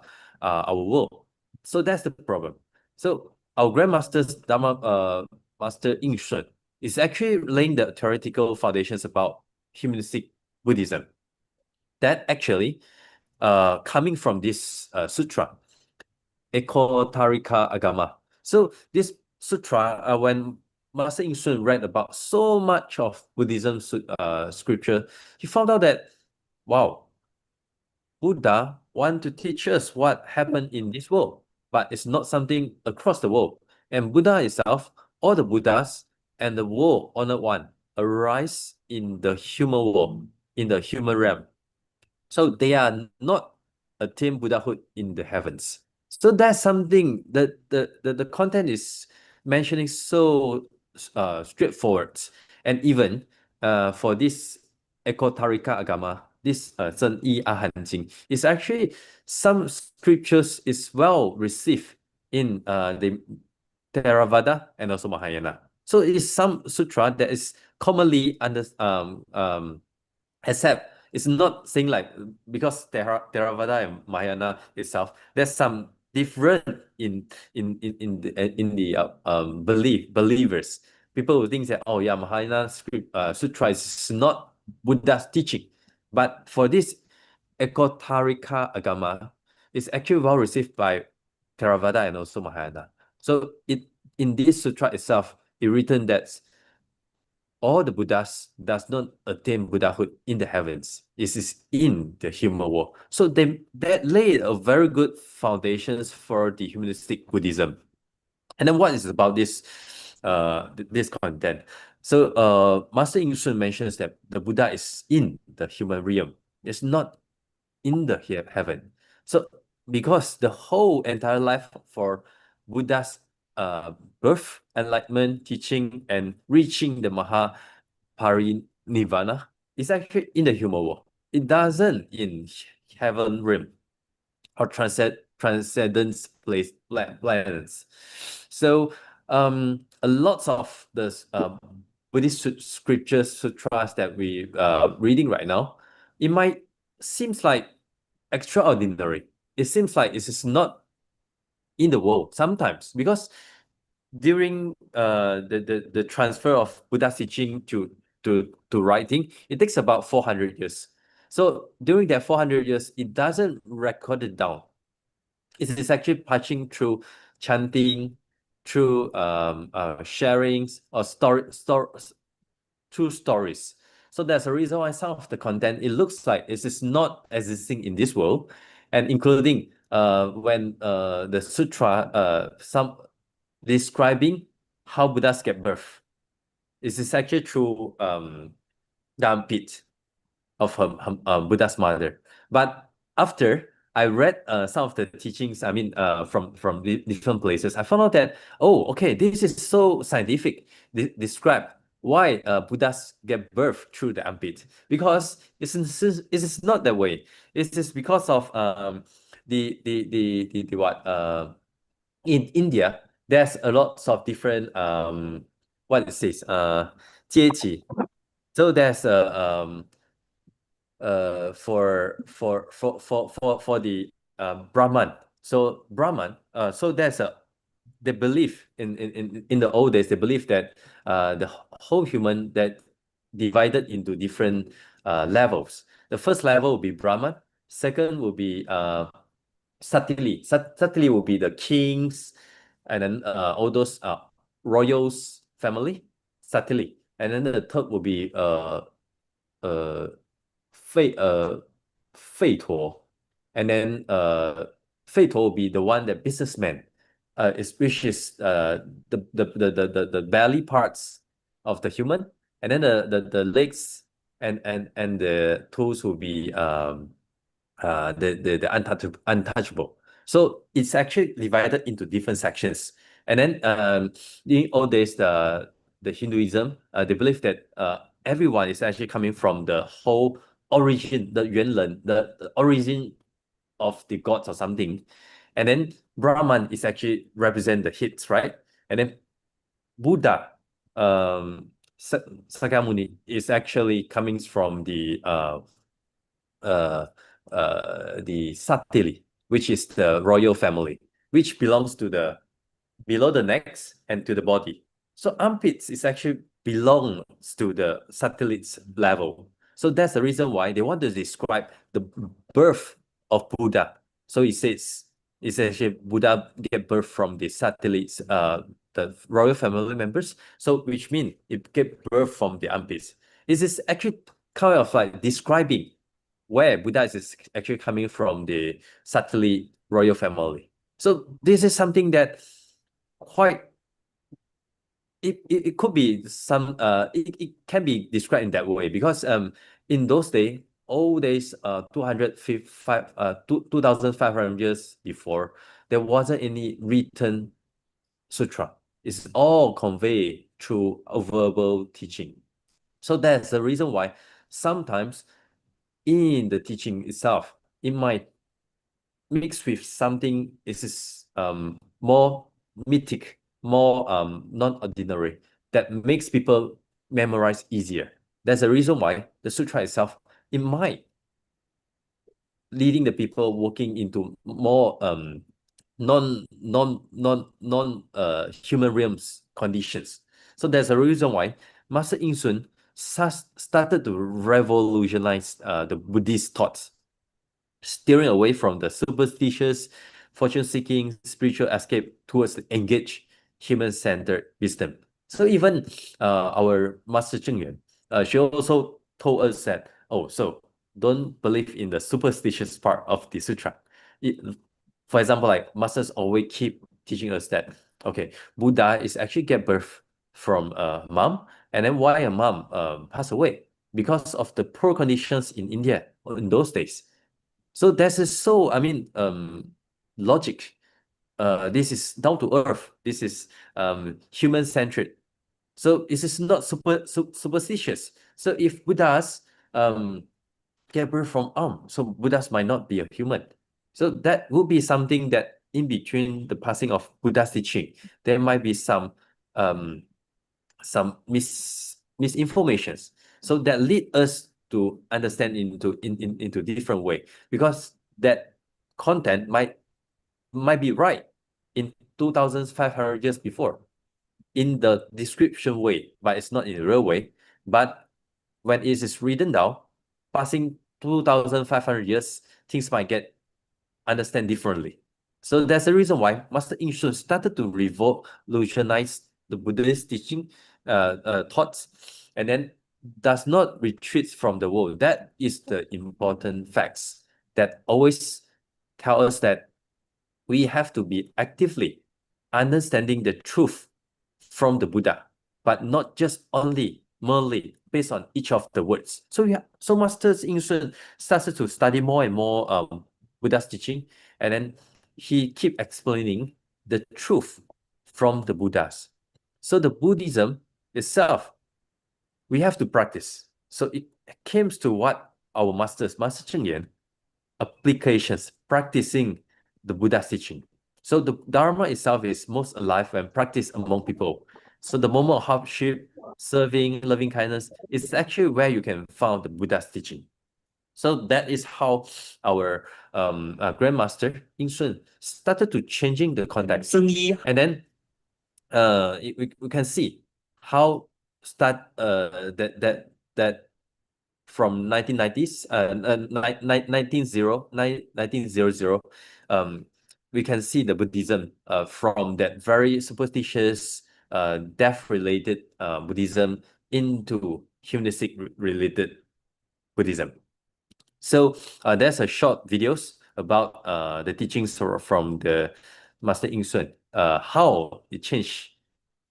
world. So that's the problem. So our Grandmaster's Dharma Master Shun is actually laying the theoretical foundations about humanistic Buddhism. That actually coming from this sutra, Ekotarika Agama. So this sutra, when Master Shun read about so much of Buddhism scripture, he found out that, wow, Buddha want to teach us what happened in this world, but it's not something across the world. And Buddha itself, all the Buddhas and the world honored one arise in the human world, in the human realm. So they are not attain Buddhahood in the heavens. So that's something that the content is mentioning so straightforward. And even for this Ekotarika Agama, this 正义阿含经 is actually some scriptures is well received in the Theravada and also Mahayana. So it is some sutra that is commonly accept. It's not saying like because Theravada and Mahayana itself, there's some different in the believers. People will think that, oh yeah, Mahayana sutra is not Buddha's teaching, but for this Ekotarika Agama, it's actually well received by Theravada and also Mahayana. So in this sutra itself, it written that all the Buddhas does not attain Buddhahood in the heavens. It is in the human world. So that laid a very good foundations for the humanistic Buddhism. And then what is about this this content? So Master Shun mentions that the Buddha is in the human realm. It's not in the heaven. So because the whole entire life for Buddha's birth, enlightenment, teaching, and reaching the Mahaparinirvana is actually in the human world. It doesn't in heaven realm. or transcendence planets. So a lot of the Buddhist scriptures, sutras that we reading right now, it might seems like extraordinary. It seems like it is not in the world sometimes, because during the transfer of Buddha's teaching to writing, it takes about 400 years. So during that 400 years, it doesn't record it down. It is actually passing through chanting, through sharings, or true stories. So there's a reason why some of the content, it looks like it is not existing in this world, and including when the sutra some describing how Buddhas get birth. It is actually through the armpit of Buddha's mother. But after I read some of the teachings, I mean, from different places, I found out that, oh, okay, this is so scientific. Describe why Buddhas get birth through the armpit, because it is not that way. It is because of the what in India, there's a lot of different what it says 阶级. So there's a for the Brahman. So Brahman, so there's a the belief in the old days, they believe that the whole human that divided into different levels. The first level will be Brahman, second will be Satili. Satili will be the kings, and then all those royals family, Satili. And then the third will be Fei Tuo. And then Fei Tuo will be the one that businessman, which is the belly parts of the human, and then the legs and the toes will be the untouchable. So it's actually divided into different sections. And then in all days, the Hinduism, they believe that everyone is actually coming from the whole origin, the Yuanren, the origin of the gods or something. And then Brahman is actually represent the hits, right? And then Buddha, Sakyamuni, is actually coming from the Satili, which is the royal family, which belongs to the below the necks and to the body. So armpits is actually belongs to the satellites level. So that's the reason why they want to describe the birth of Buddha. So it says it's actually Buddha get birth from the satellites, the royal family members. So which means it get birth from the armpits. This is actually kind of like describing where Buddha is actually coming from, the satellite royal family. So this is something that quite it could be some it can be described in that way, because in those days, old days, 2,500 years before, there wasn't any written sutra. It's all conveyed through a verbal teaching. So that's the reason why sometimes in the teaching itself, it might mix with something is more mythic, more non-ordinary, that makes people memorize easier. That's the reason why the sutra itself, it might leading the people working into more non human realms conditions. So there's a reason why Master In Sun started to revolutionize the Buddhist thoughts, steering away from the superstitious, fortune-seeking, spiritual escape towards the engaged, human-centered wisdom. So even our Master Cheng Yuan, she also told us that, oh, so don't believe in the superstitious part of the sutra. For example, like masters always keep teaching us that, okay, Buddha is actually get birth from a mom, and then why a mom passed away? Because of the poor conditions in India in those days. So this is so, I mean, logic. This is down to earth. This is human-centered. So this is not superstitious. So if Buddhas get birth from so Buddhas might not be a human. So that would be something that in between the passing of Buddha's teaching, there might be some misinformations. So that lead us to understand into different way, because that content might be right in 2,500 years before in the description way, but it's not in the real way. But when it is written down, passing 2,500 years, things might get understand differently. So that's the reason why Master In Shun started to revolutionize the Buddhist teaching thoughts, and then does not retreat from the world. That is the important facts that always tell us that we have to be actively understanding the truth from the Buddha, but not just merely based on each of the words. So so Master In Shun started to study more and more Buddha's teaching, and then he keep explaining the truth from the Buddhas. So the Buddhism itself, we have to practice. So it came to what our Master Cheng Yen, applications, practicing the Buddha's teaching. So the Dharma itself is most alive when practiced among people. So the moment of hardship, serving, loving kindness is actually where you can find the Buddha's teaching. So that is how our Grandmaster In Shun started to changing the context. And then we can see how that from 1990s, 1900, we can see the Buddhism from that very superstitious, death-related Buddhism into humanistic related Buddhism. So there's a short videos about the teachings from the Master In Shun, how it changed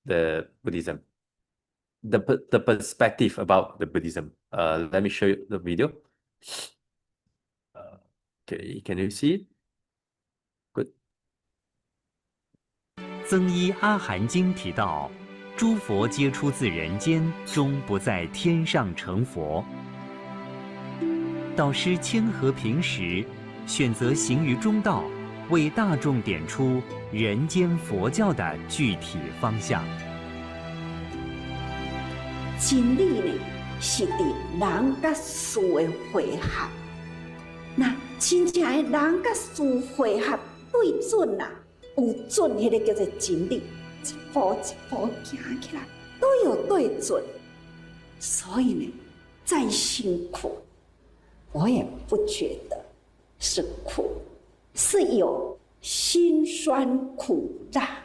the Buddhism, the perspective about the Buddhism. Let me show you the video. Okay, can you see it? Good. 增一阿含经提到，诸佛皆出自人间，终不在天上成佛。导师谦和平时，选择行于中道，为大众点出人间佛教的具体方向。真理呢，是伫人甲事的汇合。那真正的人甲事汇合对准啦，有准迄个叫做真理，一步一步行起来都有对准。所以呢，再辛苦，我也不觉得是苦，是有辛酸苦辣。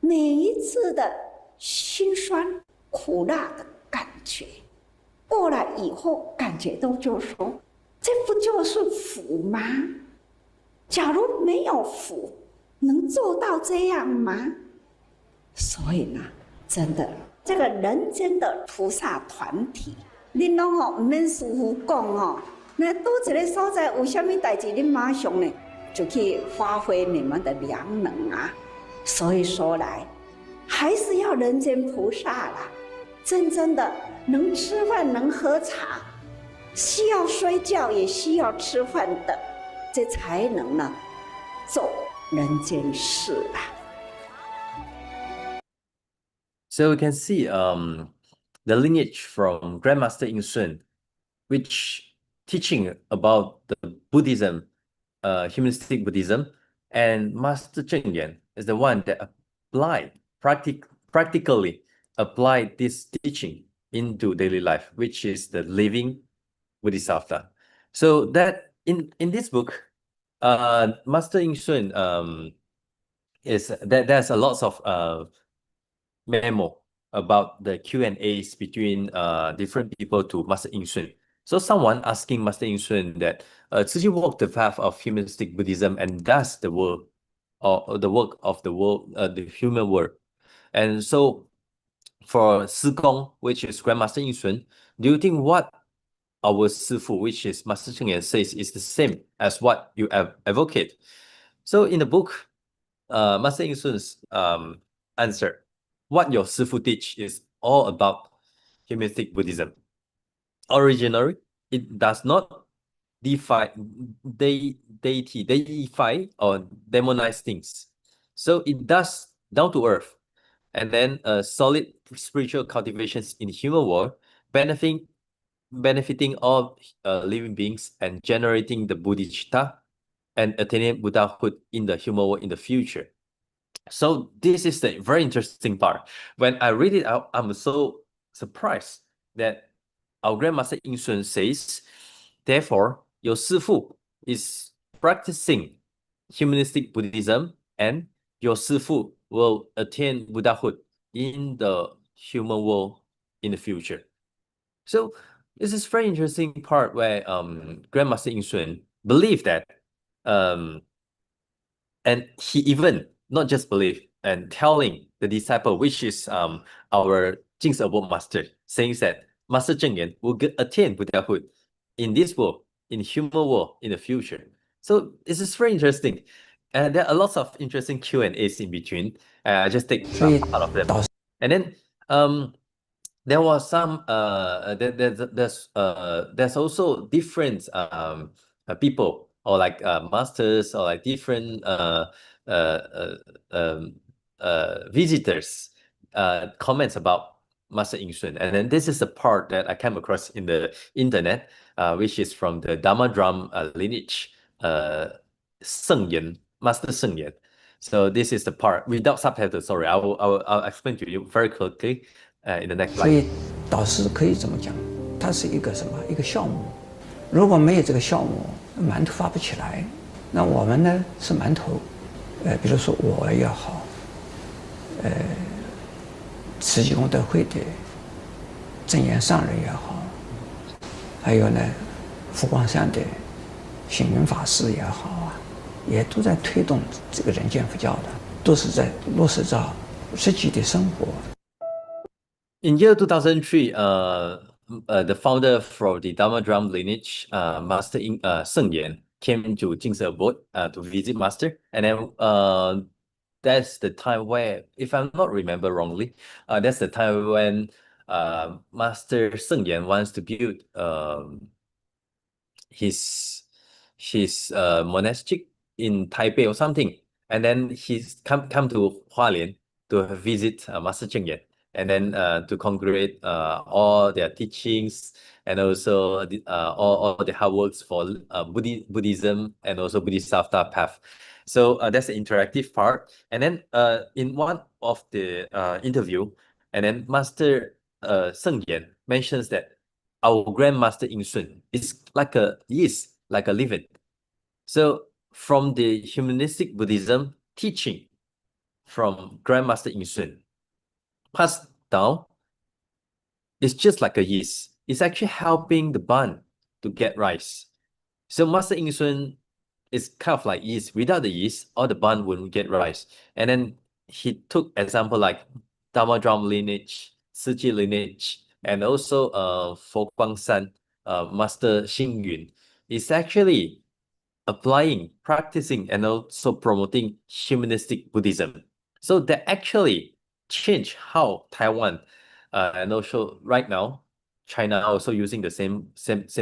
每一次的辛酸苦辣的感觉，过来以后感觉都就是说，这不就是福吗？假如没有福，能做到这样吗？所以呢，真的，这个人间的菩萨团体，恁拢唔免师父讲那多一个所在有啥物代志，恁马上呢就去发挥你们的良能啊。所以说来，还是要人间菩萨啦，真正的能吃饭能喝茶，需要睡觉也需要吃饭的，这才能呢做人间事啊。So we can see the lineage from Grandmaster In Shun, which teaching about the Buddhism, humanistic Buddhism, and Master Cheng Yen is the one that practically applied this teaching into daily life, which is the living Bodhisattva. So that in this book, Master In Shun is that there's a lots of memo about the Q&As between different people to Master In Shun. So someone asking Master In Shun that, should you walk the path of humanistic Buddhism and does the work or the work of the world, the human world? And so for Si Gong, which is Grandmaster In Shun, do you think what our Sifu, which is Master Cheng Yen, says is the same as what you advocate? So in the book, Master In Shun's answer, what your Sifu teach is all about humanistic Buddhism. Originally, it does not deify or demonize things. So it does down to earth, and then solid spiritual cultivations in human world, benefiting all living beings and generating the bodhicitta and attaining Buddhahood in the human world in the future. So this is the very interesting part. When I read it out, I'm so surprised that our Grandmaster In Shun says, therefore, your Sifu is practicing humanistic Buddhism, and your Sifu will attain Buddhahood in the human world in the future. So this is very interesting part where Grandmaster In Shun believed that, and he even not just believe and telling the disciple, which is our Jing's Abode Master, saying that Master Zheng Yan will attain Buddhahood in this world, in human world, in the future. So this is very interesting. And there are lots of interesting Q&As in between. I just take part of them. And then there was some there's also different people, or like masters, or like different visitors comments about Master In Shun. And then this is the part that I came across in the internet, which is from the Dharma drum lineage, Sheng Yan, Master Sheng Yan. So this is the part without subtitles. Sorry, I'll explain to you very quickly in the next 所以 slide. 导师可以这么讲，它是一个什么？一个酵母。如果没有这个酵母，馒头发不起来。那我们呢是馒头，比如说我也好，慈济功德会的正言上人也好，还有呢佛光山的星云法师也好啊，也都在推动这个人间佛教的，都是在落实到实际的生活。 In year 2003, the founder for the Dharma drum lineage, Master Sheng Yan, came to Jing's Abode to visit Master, and then that's the time where, if I'm not remember wrongly, that's the time when Master Sheng Yan wants to build his monastic in Taipei or something, and then he's come to Hualien to visit Master Zheng Yan, and then to congregate all their teachings, and also all the hard works for Buddhism and also Bodhisattva path. So that's the interactive part. And then in one of the interview, and then Master Sheng Yan mentions that our Grandmaster In Shun is like a yeast, like a leaven. So from the humanistic Buddhism teaching from Grandmaster In Shun, passed down, it's just like a yeast. It's actually helping the bun to get rice. So Master In Shun is kind of like yeast. Without the yeast, all the bun wouldn't get rice. And then he took example like Dharma drum lineage, Siji lineage, and also Fo Guangshan, Master Xing Yun. Is actually applying, practicing, and also promoting humanistic Buddhism. So that actually changed how Taiwan and also right now China are also using the same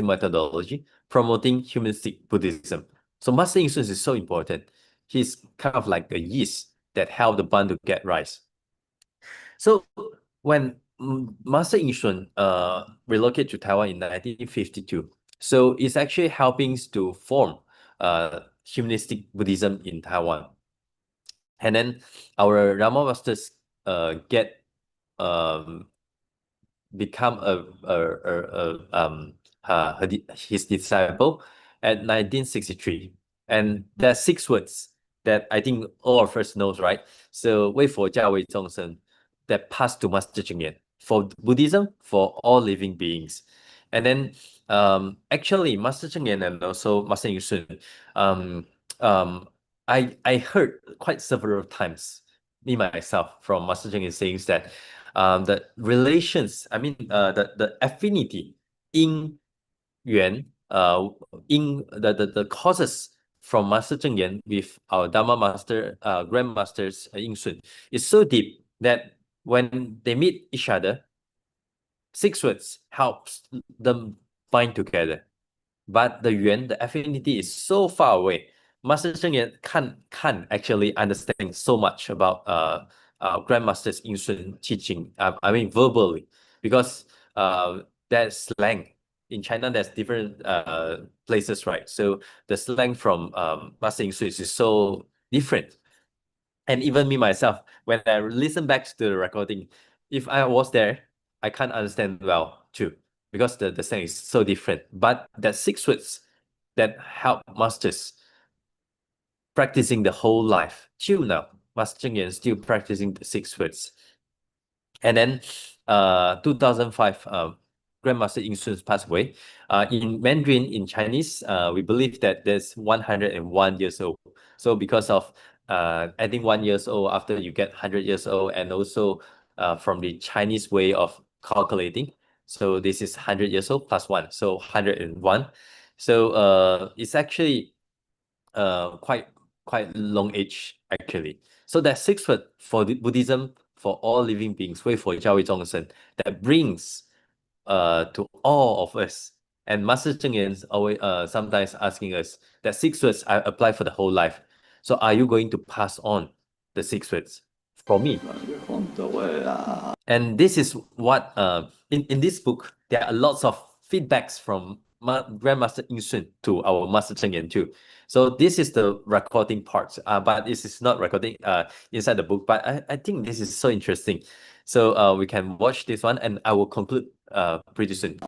methodology, promoting humanistic Buddhism. So Master In Shun is so important. He's kind of like a yeast that help the bun to get rice. So when Master In Shun relocated to Taiwan in 1952, so it's actually helping to form humanistic Buddhism in Taiwan. And then our Rama masters become his disciple at 1963. And there are 6 words that I think all of us knows, right? So 为佛教为众生, that passed to Master Zheng Yan for Buddhism, for all living beings. And then actually Master Zheng Yan and also Master In Shun, I heard quite several times me myself from Master Zheng Yan saying that the relations, I mean the affinity in Yuan, in the causes from Master Zheng Yan with our Dharma master, Grandmasters In Shun is so deep that when they meet each other, 6 words helps them bind together. but the yuan, the affinity is so far away. Master Cheng Yen can't actually understand so much about Grandmaster's Yin Shun teaching. I mean verbally, because there's slang. In China, there's different places, right? So the slang from Master Yin Shun is so different. And even me myself, when I listen back to the recording, if I was there, I can't understand well too, because the slang is so different. But that 6 words that help masters practicing the whole life till now. Master Cheng Yen is still practicing the 6 words. And then 2005, Grandmaster Yin Shun passed away. In Mandarin, in Chinese, we believe that there's 101 years old. So because of adding 1 years old after you get 100 years old, and also from the Chinese way of calculating, so this is 100 years old plus 1, so 101. So it's actually quite long age actually. So that 6 word for the Buddhism, for all living beings, 为佛教为众生, that brings to all of us. And Master Cheng Yen is always sometimes asking us that 6 words I apply for the whole life. So are you going to pass on the 6 words for me? And this is what in this book there are lots of feedbacks from Grandmaster Yin Shun to our Master Cheng Yen too. So this is the recording part, but this is not recording inside the book. But I think this is so interesting. So we can watch this one, and I will conclude pretty soon.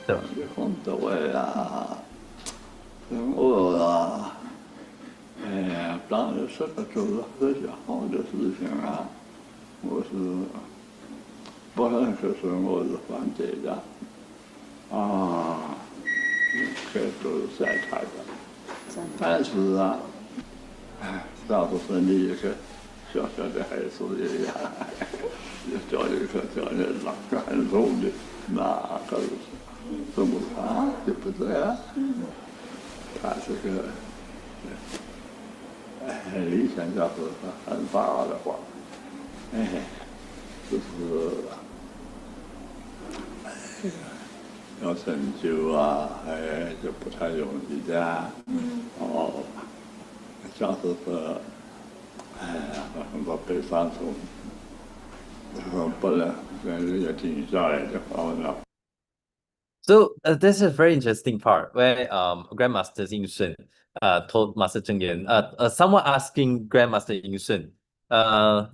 So. 当然是个做了很好的事情啊，我是不认识是我是反对的啊，可以都是晒太的，但是啊，倒是分的一个小小的孩子一样，教育课教育老感受的，那可是这么长对不对啊？他是个。 理想要是很大的话，就是要成就啊，就不太容易的。哦，像是说，很多悲伤中，不能跟人家停下来的话呢。 So this is a very interesting part where Grandmaster Yin Shun told Master Cheng Yen, someone asking Grandmaster Yin Shun,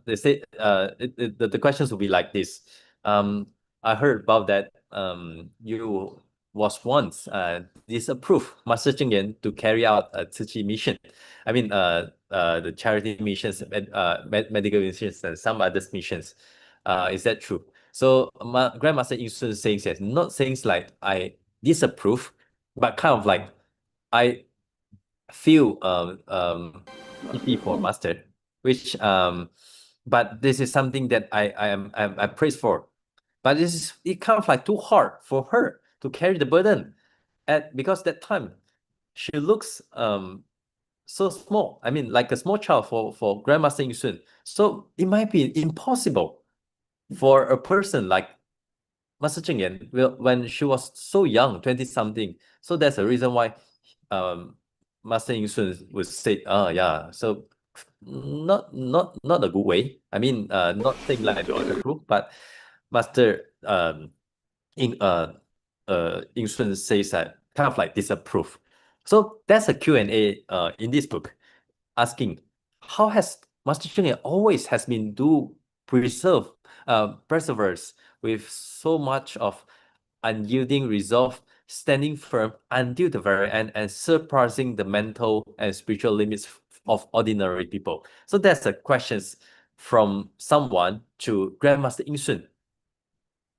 they say the questions will be like this. I heard about that you was once disapproved Master Cheng Yen to carry out a Tzu Chi mission. I mean the charity missions, medical missions, and some other missions. Is that true? So Grandmaster Yin Shun says yes, not saying like I disapprove, but kind of like I feel pity for Master, which but this is something that I praise for. But it kind of like too hard for her to carry the burden, because that time she looks so small. I mean, like a small child for Grandmaster Yin Shun. So it might be impossible for a person like Master Cheng Yen when she was so young, 20-something. So that's the reason why Master Yin Shun would say, yeah, so not a good way. I mean, not saying like disapprove, but Master Yin Shun says that kind of like disapprove. So that's a Q&A in this book, asking how has Master Cheng Yen always has been perseveres with so much of unyielding resolve, standing firm until the very end, and surpassing the mental and spiritual limits of ordinary people. So that's the questions from someone to Grandmaster Yin Shun.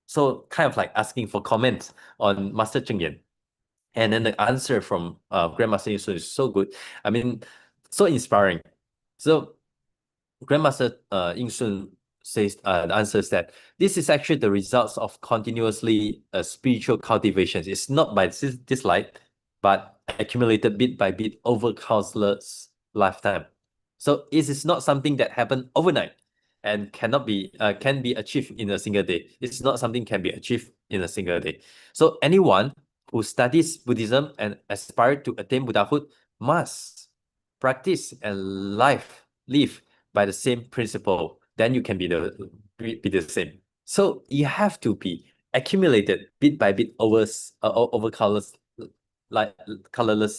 So kind of like asking for comments on Master Cheng Yen. And then the answer from Grandmaster Yin Shun is so good. I mean, so inspiring. So Grandmaster Yin Shun answers that this is actually the results of continuously spiritual cultivations. It's not by dislike, but accumulated bit by bit over countless lifetime. So it is not something that happened overnight and can be achieved in a single day. It's not something can be achieved in a single day. So anyone who studies Buddhism and aspire to attain Buddhahood must practice and live by the same principle. Then you can be the same. So you have to be accumulated bit by bit over colorless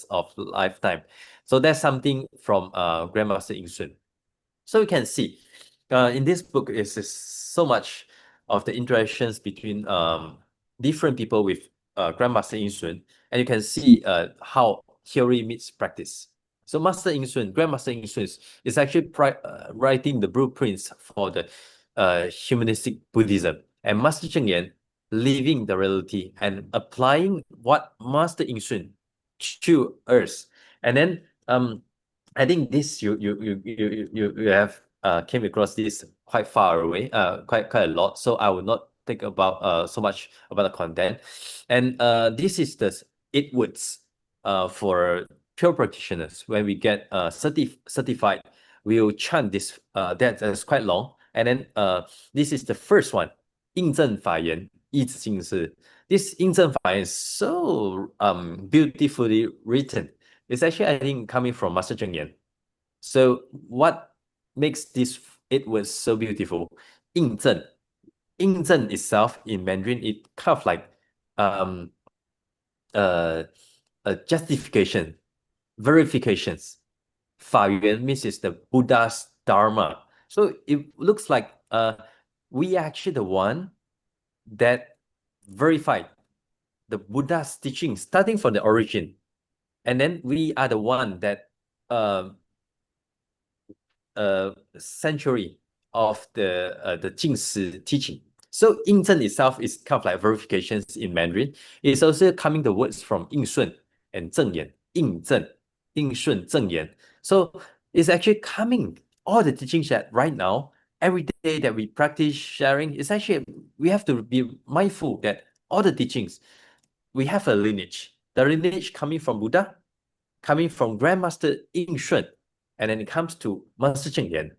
of lifetime. So that's something from Grandmaster Ying Shun. So you can see in this book is so much of the interactions between different people with Grandmaster Ying Shun, and you can see how theory meets practice. So Master Ying Shun, Grandmaster Ying Shun is actually writing the blueprints for the humanistic Buddhism, and Master Cheng Yen living the reality and applying what Master Ying Shun to us. And then I think this you have came across this quite far away, quite a lot. So I will not think about so much about the content. And this is the 8 words for pure practitioners. When we get certified, we will chant this. That's quite long. And then this is the first one, 印证法言, 一字经师. This 印证法言 is so beautifully written. It's actually, I think, coming from Master Cheng Yen. So what makes this 8 words so beautiful? 印证. 印证 itself in Mandarin, it kind of like a justification, verifications. 法源 means it's the Buddha's Dharma. So it looks like we are actually the one that verified the Buddha's teaching starting from the origin. And then we are the one that century of the Jingshi teaching. So 印证 itself is kind of like verifications in Mandarin. It's also coming the words from 应顺 and 正言. 印证, 应顺, 正言. So it's actually coming all the teachings that right now, every day that we practice sharing, is actually we have to be mindful that all the teachings, we have a lineage. The lineage coming from Buddha, coming from Grandmaster Ying Shun, and then it comes to Master Cheng Yen.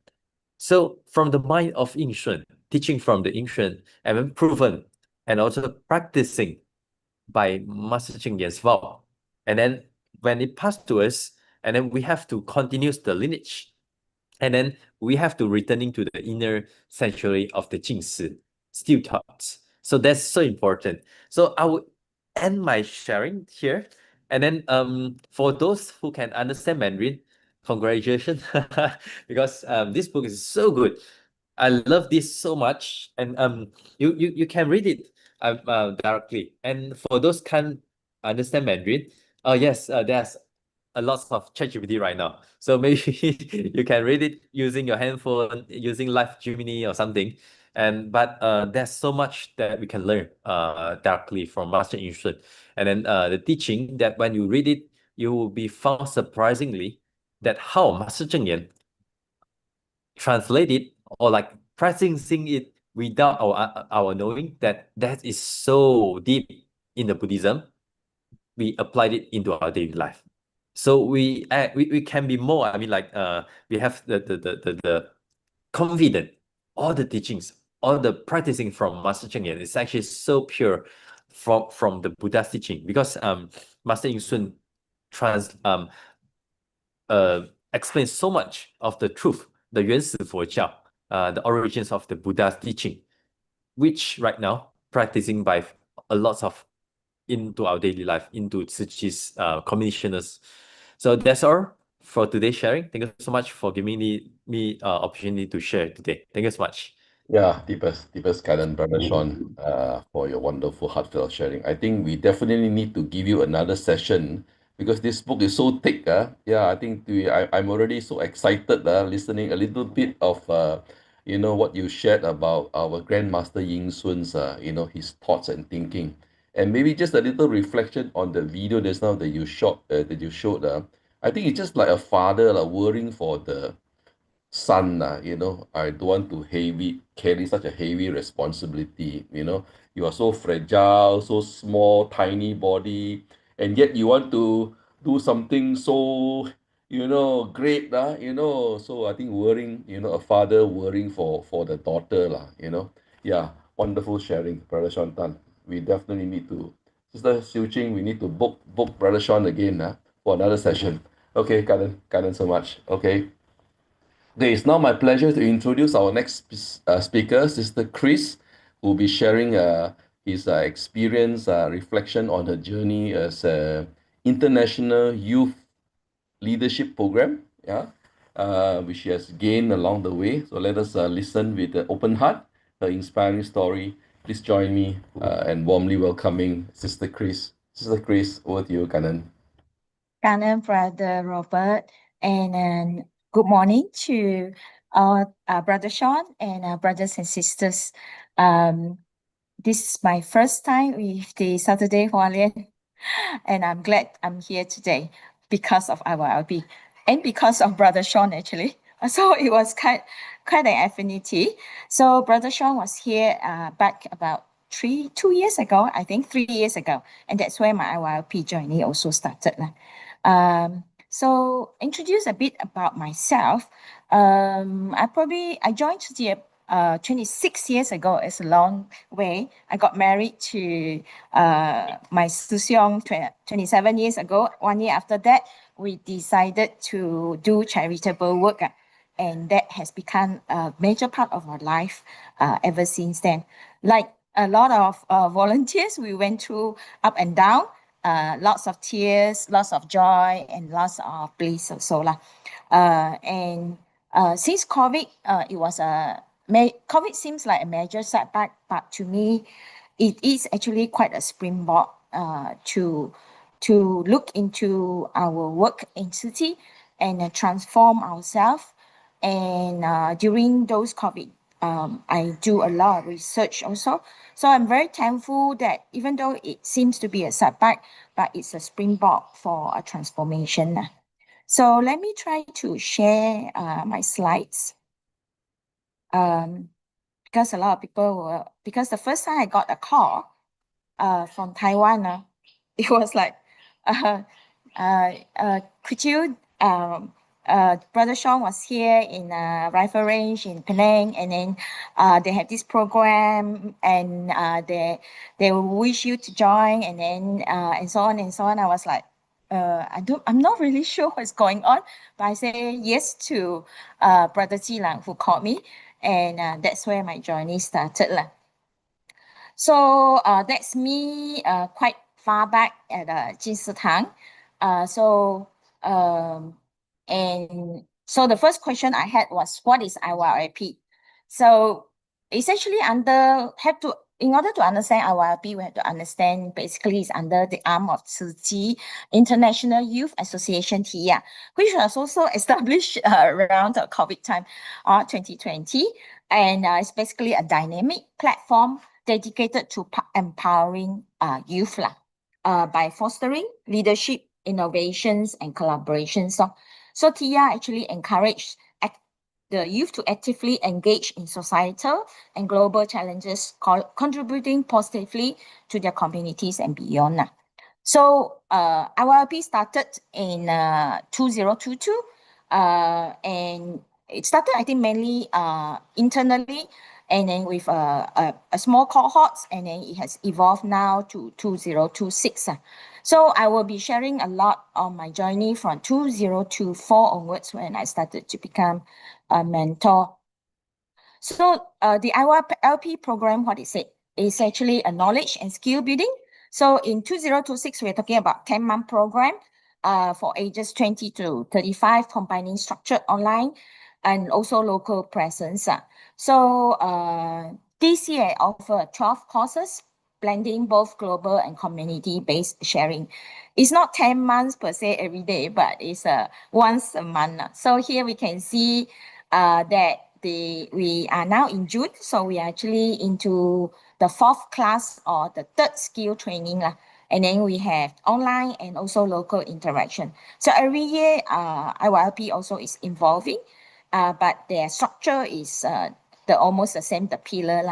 So from the mind of Ying Shun, teaching from the Ying Shun, and then proven, and also practicing by Master Cheng Yen's vow. And then when it passed to us, and then we have to continue the lineage. And then we have to returning to the inner sanctuary of the Jingshi, still thoughts. So that's so important. So I will end my sharing here. And then for those who can understand Mandarin, congratulations, because this book is so good. I love this so much, and you can read it directly. And for those can't understand Mandarin, yes, there's a lot of ChatGPT right now. So maybe you can read it using your handphone, using Live Gemini or something. But there's so much that we can learn directly from Master Ying Shun. And then the teaching that when you read it, you will be found surprisingly that how Master Cheng Yen translated or like practicing it without our knowing that is so deep in the Buddhism, we applied it into our daily life. So we can be more. I mean, like we have the confident, all the teachings, all the practicing from Master Cheng Yen is actually so pure from the Buddha's teaching, because Master Ying Shun explains so much of the truth, the 原始佛教, the origins of the Buddha's teaching, which right now practicing by a lot of into our daily life, into Tzu Chi's commissioners. So that's all for today's sharing. Thank you so much for giving me opportunity to share today. Thank you so much. Yeah, deepest guidance, Brother Sean, for your wonderful heartfelt sharing. I think we definitely need to give you another session because this book is so thick. Yeah, I think I'm already so excited listening a little bit of what you shared about our Grandmaster Ying Shun's his thoughts and thinking. And maybe just a little reflection on the video just now that you showed. I think it's just like a father worrying for the son. I don't want to carry such a heavy responsibility. You are so fragile, so small, tiny body, and yet you want to do something so great. So I think worrying, a father worrying for the daughter. Yeah, wonderful sharing, Brother Shantan. We definitely need to Sister Siu Ching, we need to book Brother Shun again for another session. Okay, Kaden so much. Okay. Okay, it's now my pleasure to introduce our next speaker, Sister Chris, who will be sharing his experience, reflection on her journey as a international youth leadership program, which she has gained along the way. So let us listen with an open heart, her inspiring story. Please join me and warmly welcoming Sister Chris. Sister Chris, over to you, Kanan. Kanan, Brother Robert, and good morning to our Brother Sean and brothers and sisters. This is my first time with the Saturday Hualien, and I'm glad I'm here today because of IYLP and because of Brother Sean actually. So it was quite an affinity. So Brother Sean was here back about 2 years ago, I think 3 years ago, and that's where my IYLP journey also started. So introduce a bit about myself. I joined the 26 years ago. It's a long way. I got married to my Susiong 27 years ago. 1 year after that, we decided to do charitable work. And that has become a major part of our life ever since then. Like a lot of volunteers, we went through up and down, lots of tears, lots of joy, and lots of bliss also. Since COVID, COVID seems like a major setback, but to me, it is actually quite a springboard to look into our work in city and transform ourselves. And during those COVID, I do a lot of research also. So I'm very thankful that even though it seems to be a setback, but it's a springboard for a transformation. So let me try to share my slides. Because a lot of people because the first time I got a call from Taiwan, it was like, could you, Brother Sean was here in rifle range in Penang, and then they have this program, and they wish you to join, and then and so on and so on. I was like, I'm not really sure what's going on, but I say yes to Brother Ji Lang, who called me, and that's where my journey started. So that's me quite far back at Jin Si Tang. And so the first question I had was, what is IYLP? So it's actually in order to understand IYLP, we have to understand basically it's under the arm of Tzu Chi International Youth Association TIA, which was also established around the COVID time, 2020. And it's basically a dynamic platform dedicated to empowering youth by fostering leadership, innovations, and collaborations. So TIA actually encouraged the youth to actively engage in societal and global challenges, contributing positively to their communities and beyond. So IYLP started in 2022, and it started, I think, mainly internally, and then with a small cohorts, and then it has evolved now to 2026. So I will be sharing a lot on my journey from 2024 onwards, when I started to become a mentor. So the IYLP program, what is it? It's actually a knowledge and skill building. So in 2026, we're talking about 10-month program for ages 20 to 35, combining structured online and also local presence. So this year I offer 12 courses, blending both global and community-based sharing. It's not 10 months per se every day, but it's once a month. So here we can see that we are now in June, so we are actually into the 4th class or the 3rd skill training. And then we have online and also local interaction. So every year, IYLP also is evolving, but their structure is almost the same, the pillar.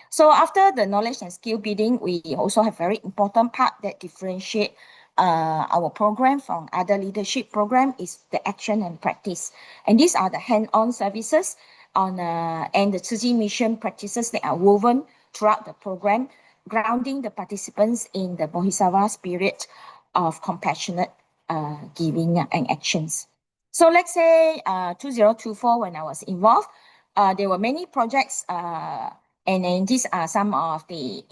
So after the knowledge and skill building, we also have very important part that differentiate our program from other leadership program is the action and practice. And these are the hand-on services and the Tzu Chi mission practices that are woven throughout the program, grounding the participants in the Bodhisattva spirit of compassionate giving and actions. So let's say 2024, when I was involved, there were many projects, and then these are some of the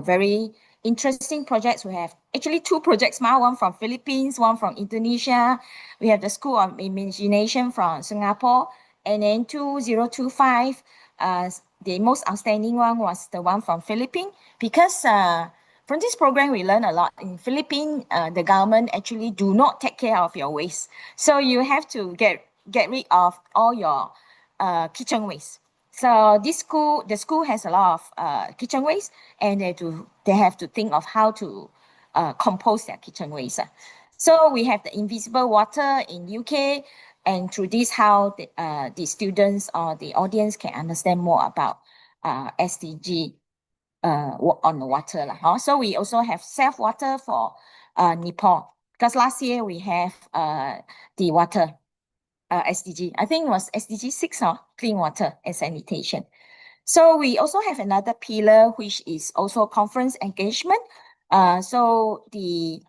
very interesting projects. We have actually 2 projects now, one from Philippines, one from Indonesia. We have the School of Imagination from Singapore, and then 2025, the most outstanding one was the one from Philippines, because from this program we learn a lot. In Philippines, the government actually do not take care of your waste, so you have to get rid of all your kitchen waste. So the school has a lot of kitchen waste, and they have to think of how to compose their kitchen waste. So we have the invisible water in UK, and through this, how the students or the audience can understand more about SDG on the water. So we also have safe water for Nepal, because last year we have the water SDG. I think it was SDG 6, clean water and sanitation. So we also have another pillar, which is also conference engagement. So the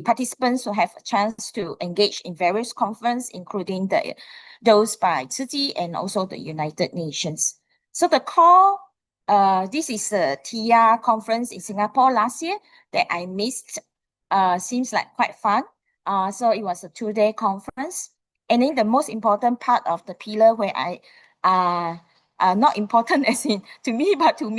participants will have a chance to engage in various conferences, including those by Tzu Chi and also the United Nations. So the core, this is a TIA conference in Singapore last year that I missed. Seems like quite fun. So it was a 2-day conference. And then the most important part of the pillar, where not important as in to me, but to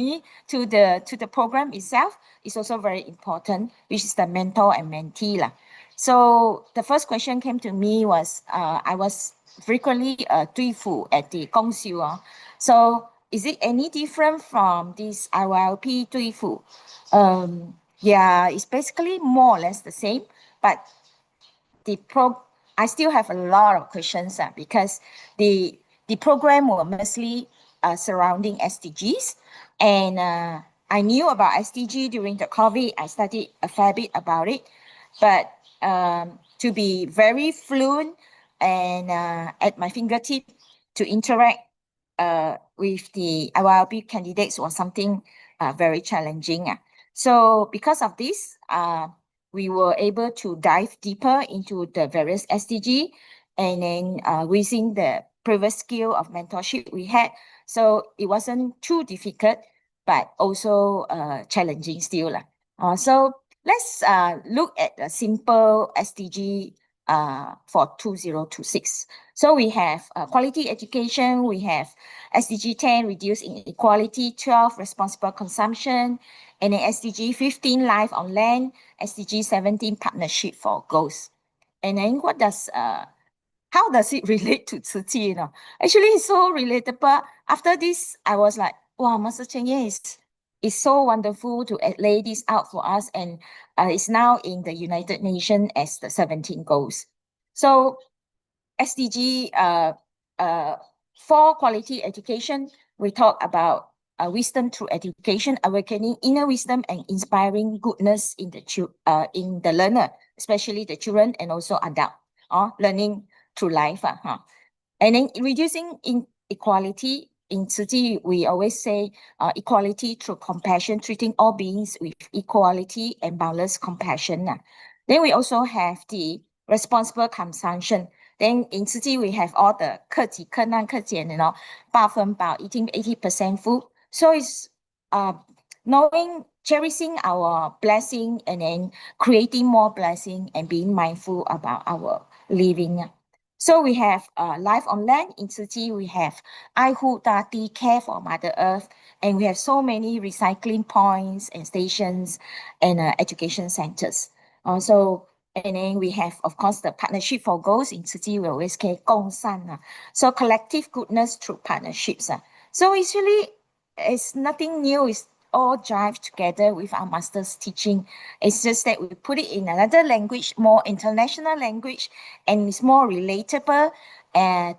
the program itself, is also very important, which is the mentor and mentee. So the first question came to me was, I was frequently 对付 at the Gongxiu. So is it any different from this IYLP 对付? Yeah, it's basically more or less the same, but I still have a lot of questions because the program were mostly surrounding SDGs, and I knew about SDG during the COVID. I studied a fair bit about it, but to be very fluent and at my fingertip to interact with the IYLP candidates was something very challenging. So because of this, we were able to dive deeper into the various SDG, and then using the previous skill of mentorship we had. So it wasn't too difficult, but also challenging still. So let's look at a simple SDG for 2026. So we have quality education, we have SDG 10, reduce inequality, 12, responsible consumption, and then SDG 15, life on land, SDG 17, partnership for goals. And then how does it relate to Tzu Chi? Actually, it's so relatable. After this, I was like, wow, Master Cheng Yen is so wonderful to lay this out for us, and it's now in the United Nations as the 17 goals. So SDG 4, quality education, we talk about wisdom through education, awakening inner wisdom and inspiring goodness in the learner, especially the children and also adult, learning through life. And then reducing inequality. In Tzu Chi, we always say equality through compassion, treating all beings with equality and boundless compassion. Then we also have the responsible consumption. Then in Tzu Chi, we have all the 克己克难克俭, 8分饱, eating 80% food. So it's cherishing our blessing, and then creating more blessing and being mindful about our living. So we have life on land. In Tzu Chi, we have 爱护大地, care for Mother Earth, and we have so many recycling points and stations and education centers. And then we have, of course, the partnership for goals. In Tzu Chi, we always say 共善. So collective goodness through partnerships. So it's nothing new. It's all jive together with our master's teaching. It's just that we put it in another language, more international language, and it's more relatable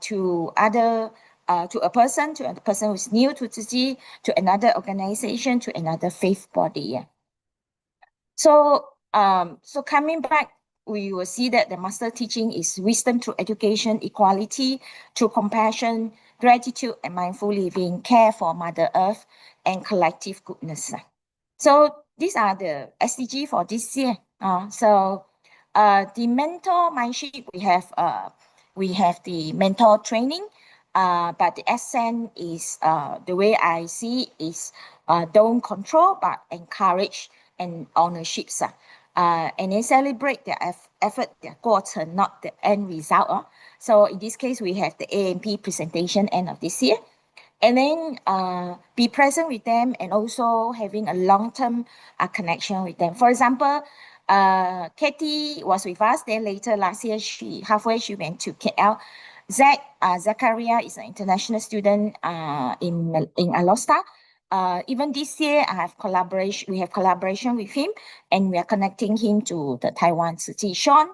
to a person who's new to Tzu Chi, to another organization, to another faith body. So coming back, we will see that the master teaching is wisdom through education, equality through compassion, gratitude and mindful living, care for Mother Earth, and collective goodness. So these are the SDG for this year. The mentor mindship, we have the mentor training, but the essence is the way I see is don't control but encourage and ownership. And then celebrate their effort, their 过程, not the end result. So in this case, we have the AMP presentation end of this year. And then be present with them and also having a long-term connection with them. For example, Katie was with us. Then later last year, she went to KL. Zachariah is an international student in Alosta. Even this year, we have collaboration with him, and we are connecting him to the Taiwan city. Shun,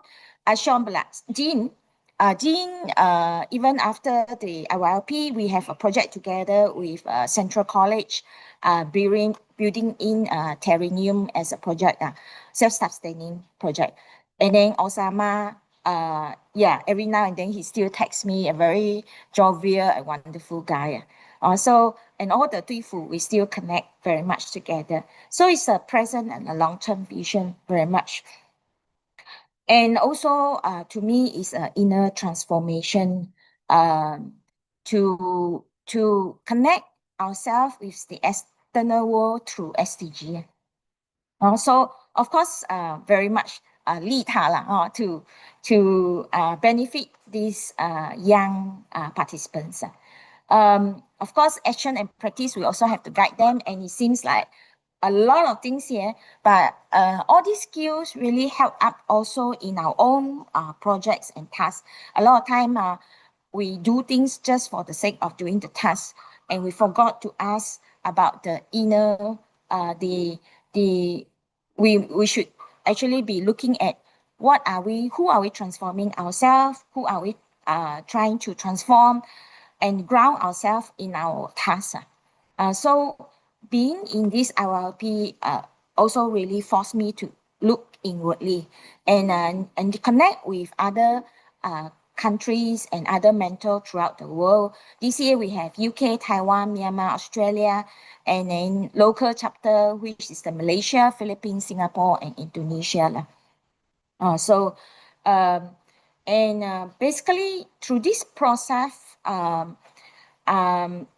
Jean, even after the IYLP, we have a project together with Central College, building in Terrarium as a project, self-sustaining project. And then Osama, every now and then he still texts me, a very jovial and wonderful guy. And all the Tuifu, we still connect very much together. So it's a present and a long-term vision very much. And also, to me, is an inner transformation to connect ourselves with the external world through SDG. So, of course, very much 利他啦, to benefit these young participants. Of course, action and practice, we also have to guide them, and it seems like a lot of things here, but all these skills really help up also in our own projects and tasks. A lot of time we do things just for the sake of doing the task, and we forgot to ask about the inner, we should actually be looking at who are we transforming ourselves, who are we trying to transform, and ground ourselves in our tasks. So being in this IYLP also really forced me to look inwardly and to connect with other countries and other mentors throughout the world. This year we have UK, Taiwan, Myanmar, Australia, and then local chapter, which is the Malaysia, Philippines, Singapore, and Indonesia. Basically through this process,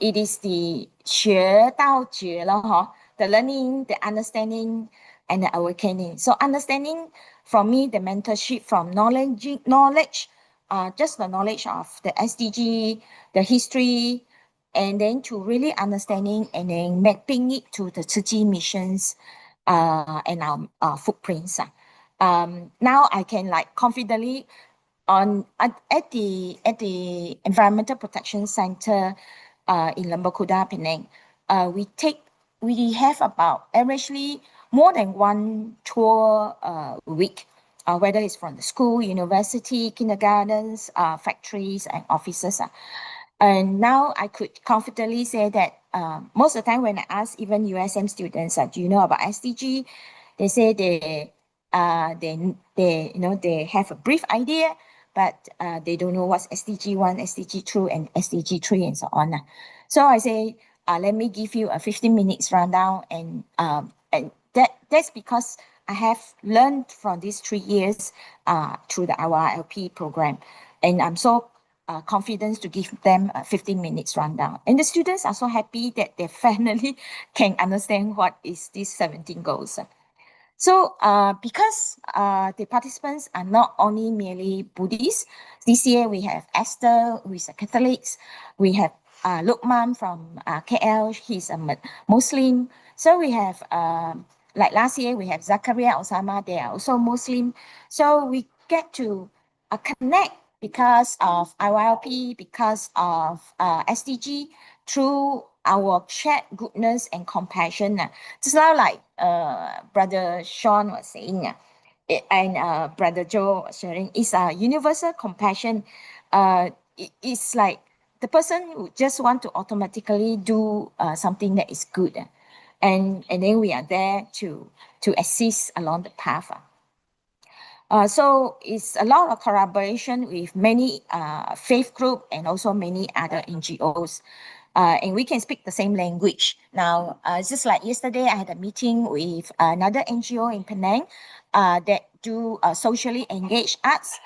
it is the 学到觉了, the learning, the understanding, and the awakening. So understanding from me, the mentorship from knowledge, just the knowledge of the SDG, the history, and then to really understanding and then mapping it to the Tzu Chi missions and our footprints. Now I can like confidently at the Environmental Protection Center in Lembah Kuda, Penang, we have about averagely more than one tour a week, whether it's from the school, university, kindergartens, factories, and offices. And now I could confidently say that most of the time when I ask even USM students, do you know about SDG? They say they have a brief idea, but they don't know what's SDG 1, SDG 2, and SDG 3, and so on. So I say, let me give you a 15 minutes rundown, and that's because I have learned from these 3 years through the IYLP program, and I'm so confident to give them a 15 minutes rundown. And the students are so happy that they finally can understand what is these 17 goals. So because the participants are not only merely Buddhists, this year we have Esther, who is a Catholic. We have Lukman from KL, he's a Muslim. So we have, like last year, we have Zachariah, Osama, they are also Muslim. So we get to connect because of IYLP, because of SDG, through our shared goodness and compassion. Just now, like Brother Shun was saying, and Brother Joe was sharing, it's a universal compassion. It's like the person who just want to automatically do something that is good. And then we are there to assist along the path. So it's a lot of collaboration with many faith groups and also many other NGOs. and we can speak the same language. Now, just like yesterday, I had a meeting with another NGO in Penang that do socially engaged arts.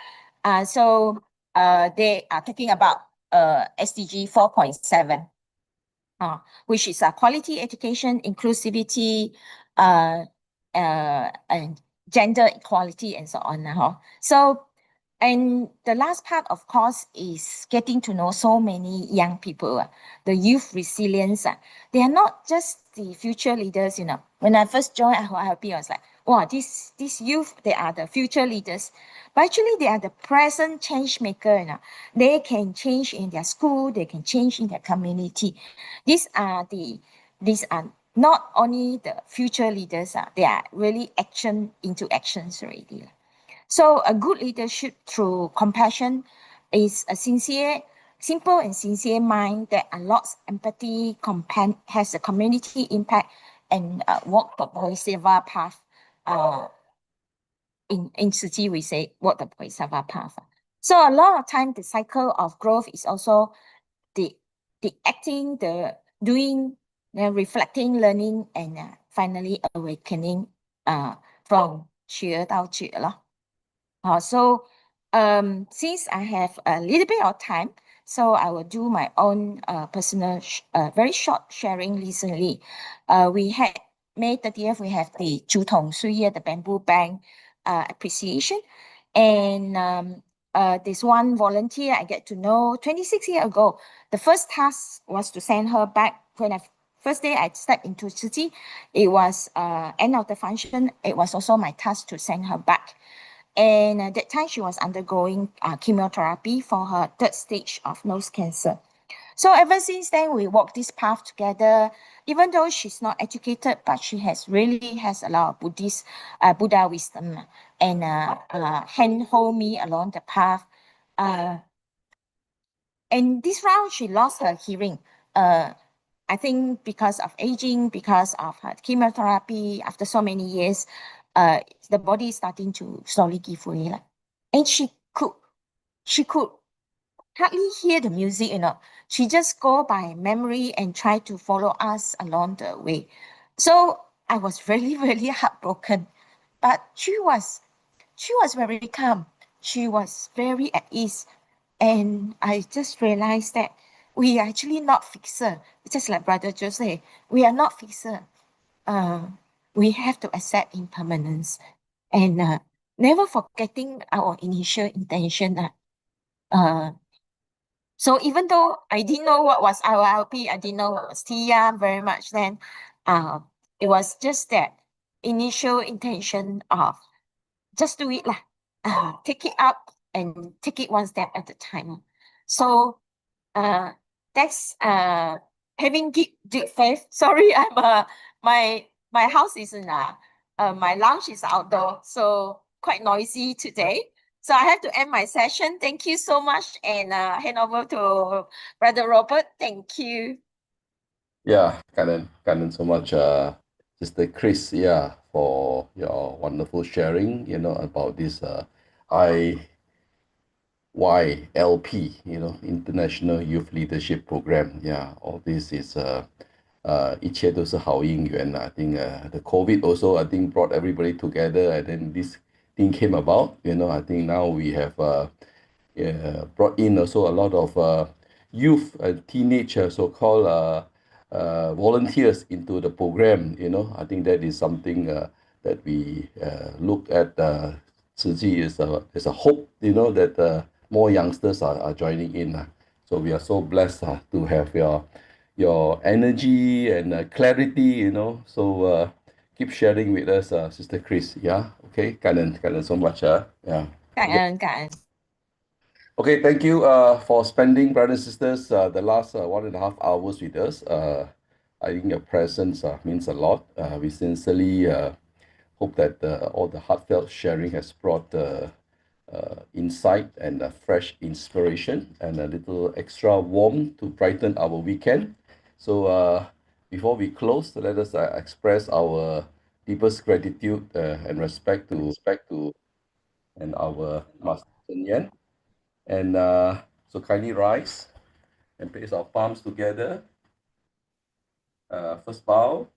So they are talking about SDG 4.7. Which is quality education, inclusivity, and gender equality, and so on. So, and the last part, of course, is getting to know so many young people, the youth resilience. They are not just the future leaders, you know. When I first joined IYLP, I was like, wow, these youth, they are the future leaders. But actually, they are the present change maker. You know. They can change in their school, they can change in their community. These are not only the future leaders, they are really action into actions already. So a good leadership through compassion is a simple and sincere mind that unlocks empathy, has a community impact, and walk the Bodhisattva path. In Tzu Chi, we say walk the Bodhisattva path. So a lot of time, the cycle of growth is also the acting, the doing, reflecting, learning, and finally awakening from 学到觉了. So since I have a little bit of time, so I will do my own personal, very short sharing recently. We had May 30th, we have the 竹筒岁月, the bamboo bank appreciation. And this one volunteer I get to know 26 years ago. The first task was to send her back. When first day I stepped into Tzu Chi, it was end of the function. It was also my task to send her back. And at that time, she was undergoing chemotherapy for her third stage of nose cancer. So ever since then, we walk this path together. Even though she's not educated, but she really has a lot of Buddha wisdom, and handhold me along the path. And this round, she lost her hearing. I think because of aging, because of her chemotherapy, after so many years, the body is starting to slowly give way. And she could hardly hear the music, you know. She just go by memory and try to follow us along the way. So I was really, really heartbroken. But she was very calm. She was very at ease. And I just realized that we are actually not fixer. Just like Brother Joe say, we are not fixer. We have to accept impermanence and never forgetting our initial intention. So even though I didn't know what was IYLP, I didn't know what was TIA very much then, it was just that initial intention of just do it lah. Take it up and take it one step at a time. So that's having deep faith. Sorry, I'm my house is in my lounge is outdoor, so quite noisy today. So I have to end my session. Thank you so much, and hand over to Brother Robert. Thank you. Yeah, Kanan so much, Sister Chris, yeah, for your wonderful sharing, about this IYLP, International Youth Leadership Program. Yeah, all this is 一切都是好因缘. I think the COVID also, I think, brought everybody together, and then this thing came about. I think now we have brought in also a lot of youth and teenage so-called volunteers into the program. I think that is something that we look at. Tzu Chi is a hope, that more youngsters are joining in. So we are so blessed to have your energy and clarity, so keep sharing with us, Sister Chris. Yeah, okay, Kanan so much. Yeah. Okay, thank you for spending, brothers and sisters, the last 1.5 hours with us. I think your presence means a lot. We sincerely hope that all the heartfelt sharing has brought insight and fresh inspiration and a little extra warmth to brighten our weekend. So before we close, let us express our deepest gratitude and respect to and our Master Chen Yan. And so kindly rise and place our palms together First bow,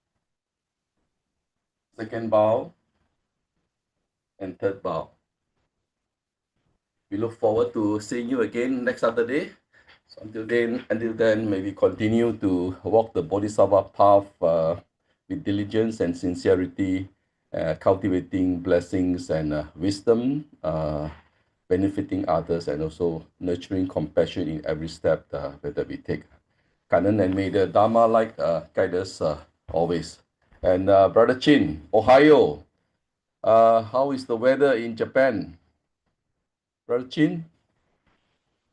second bow, and third bow. We look forward to seeing you again next Saturday. So until then, may we continue to walk the Bodhisattva path with diligence and sincerity, cultivating blessings and wisdom, benefiting others, and also nurturing compassion in every step that we take. Kanan, and may the Dharma light guide us always. And Brother Chin, Ohio, how is the weather in Japan? Brother Chin,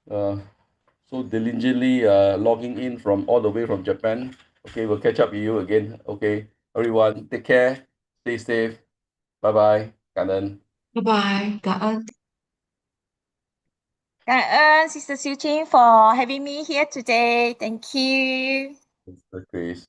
so diligently logging in from all the way from Japan. Okay, we'll catch up with you again. Okay, everyone, take care, stay safe. Bye-bye. Kanan. Bye-bye. Cảm ơn. Cảm ơn Sister Siu Chin for having me here today. Thank you. Mr. Chris.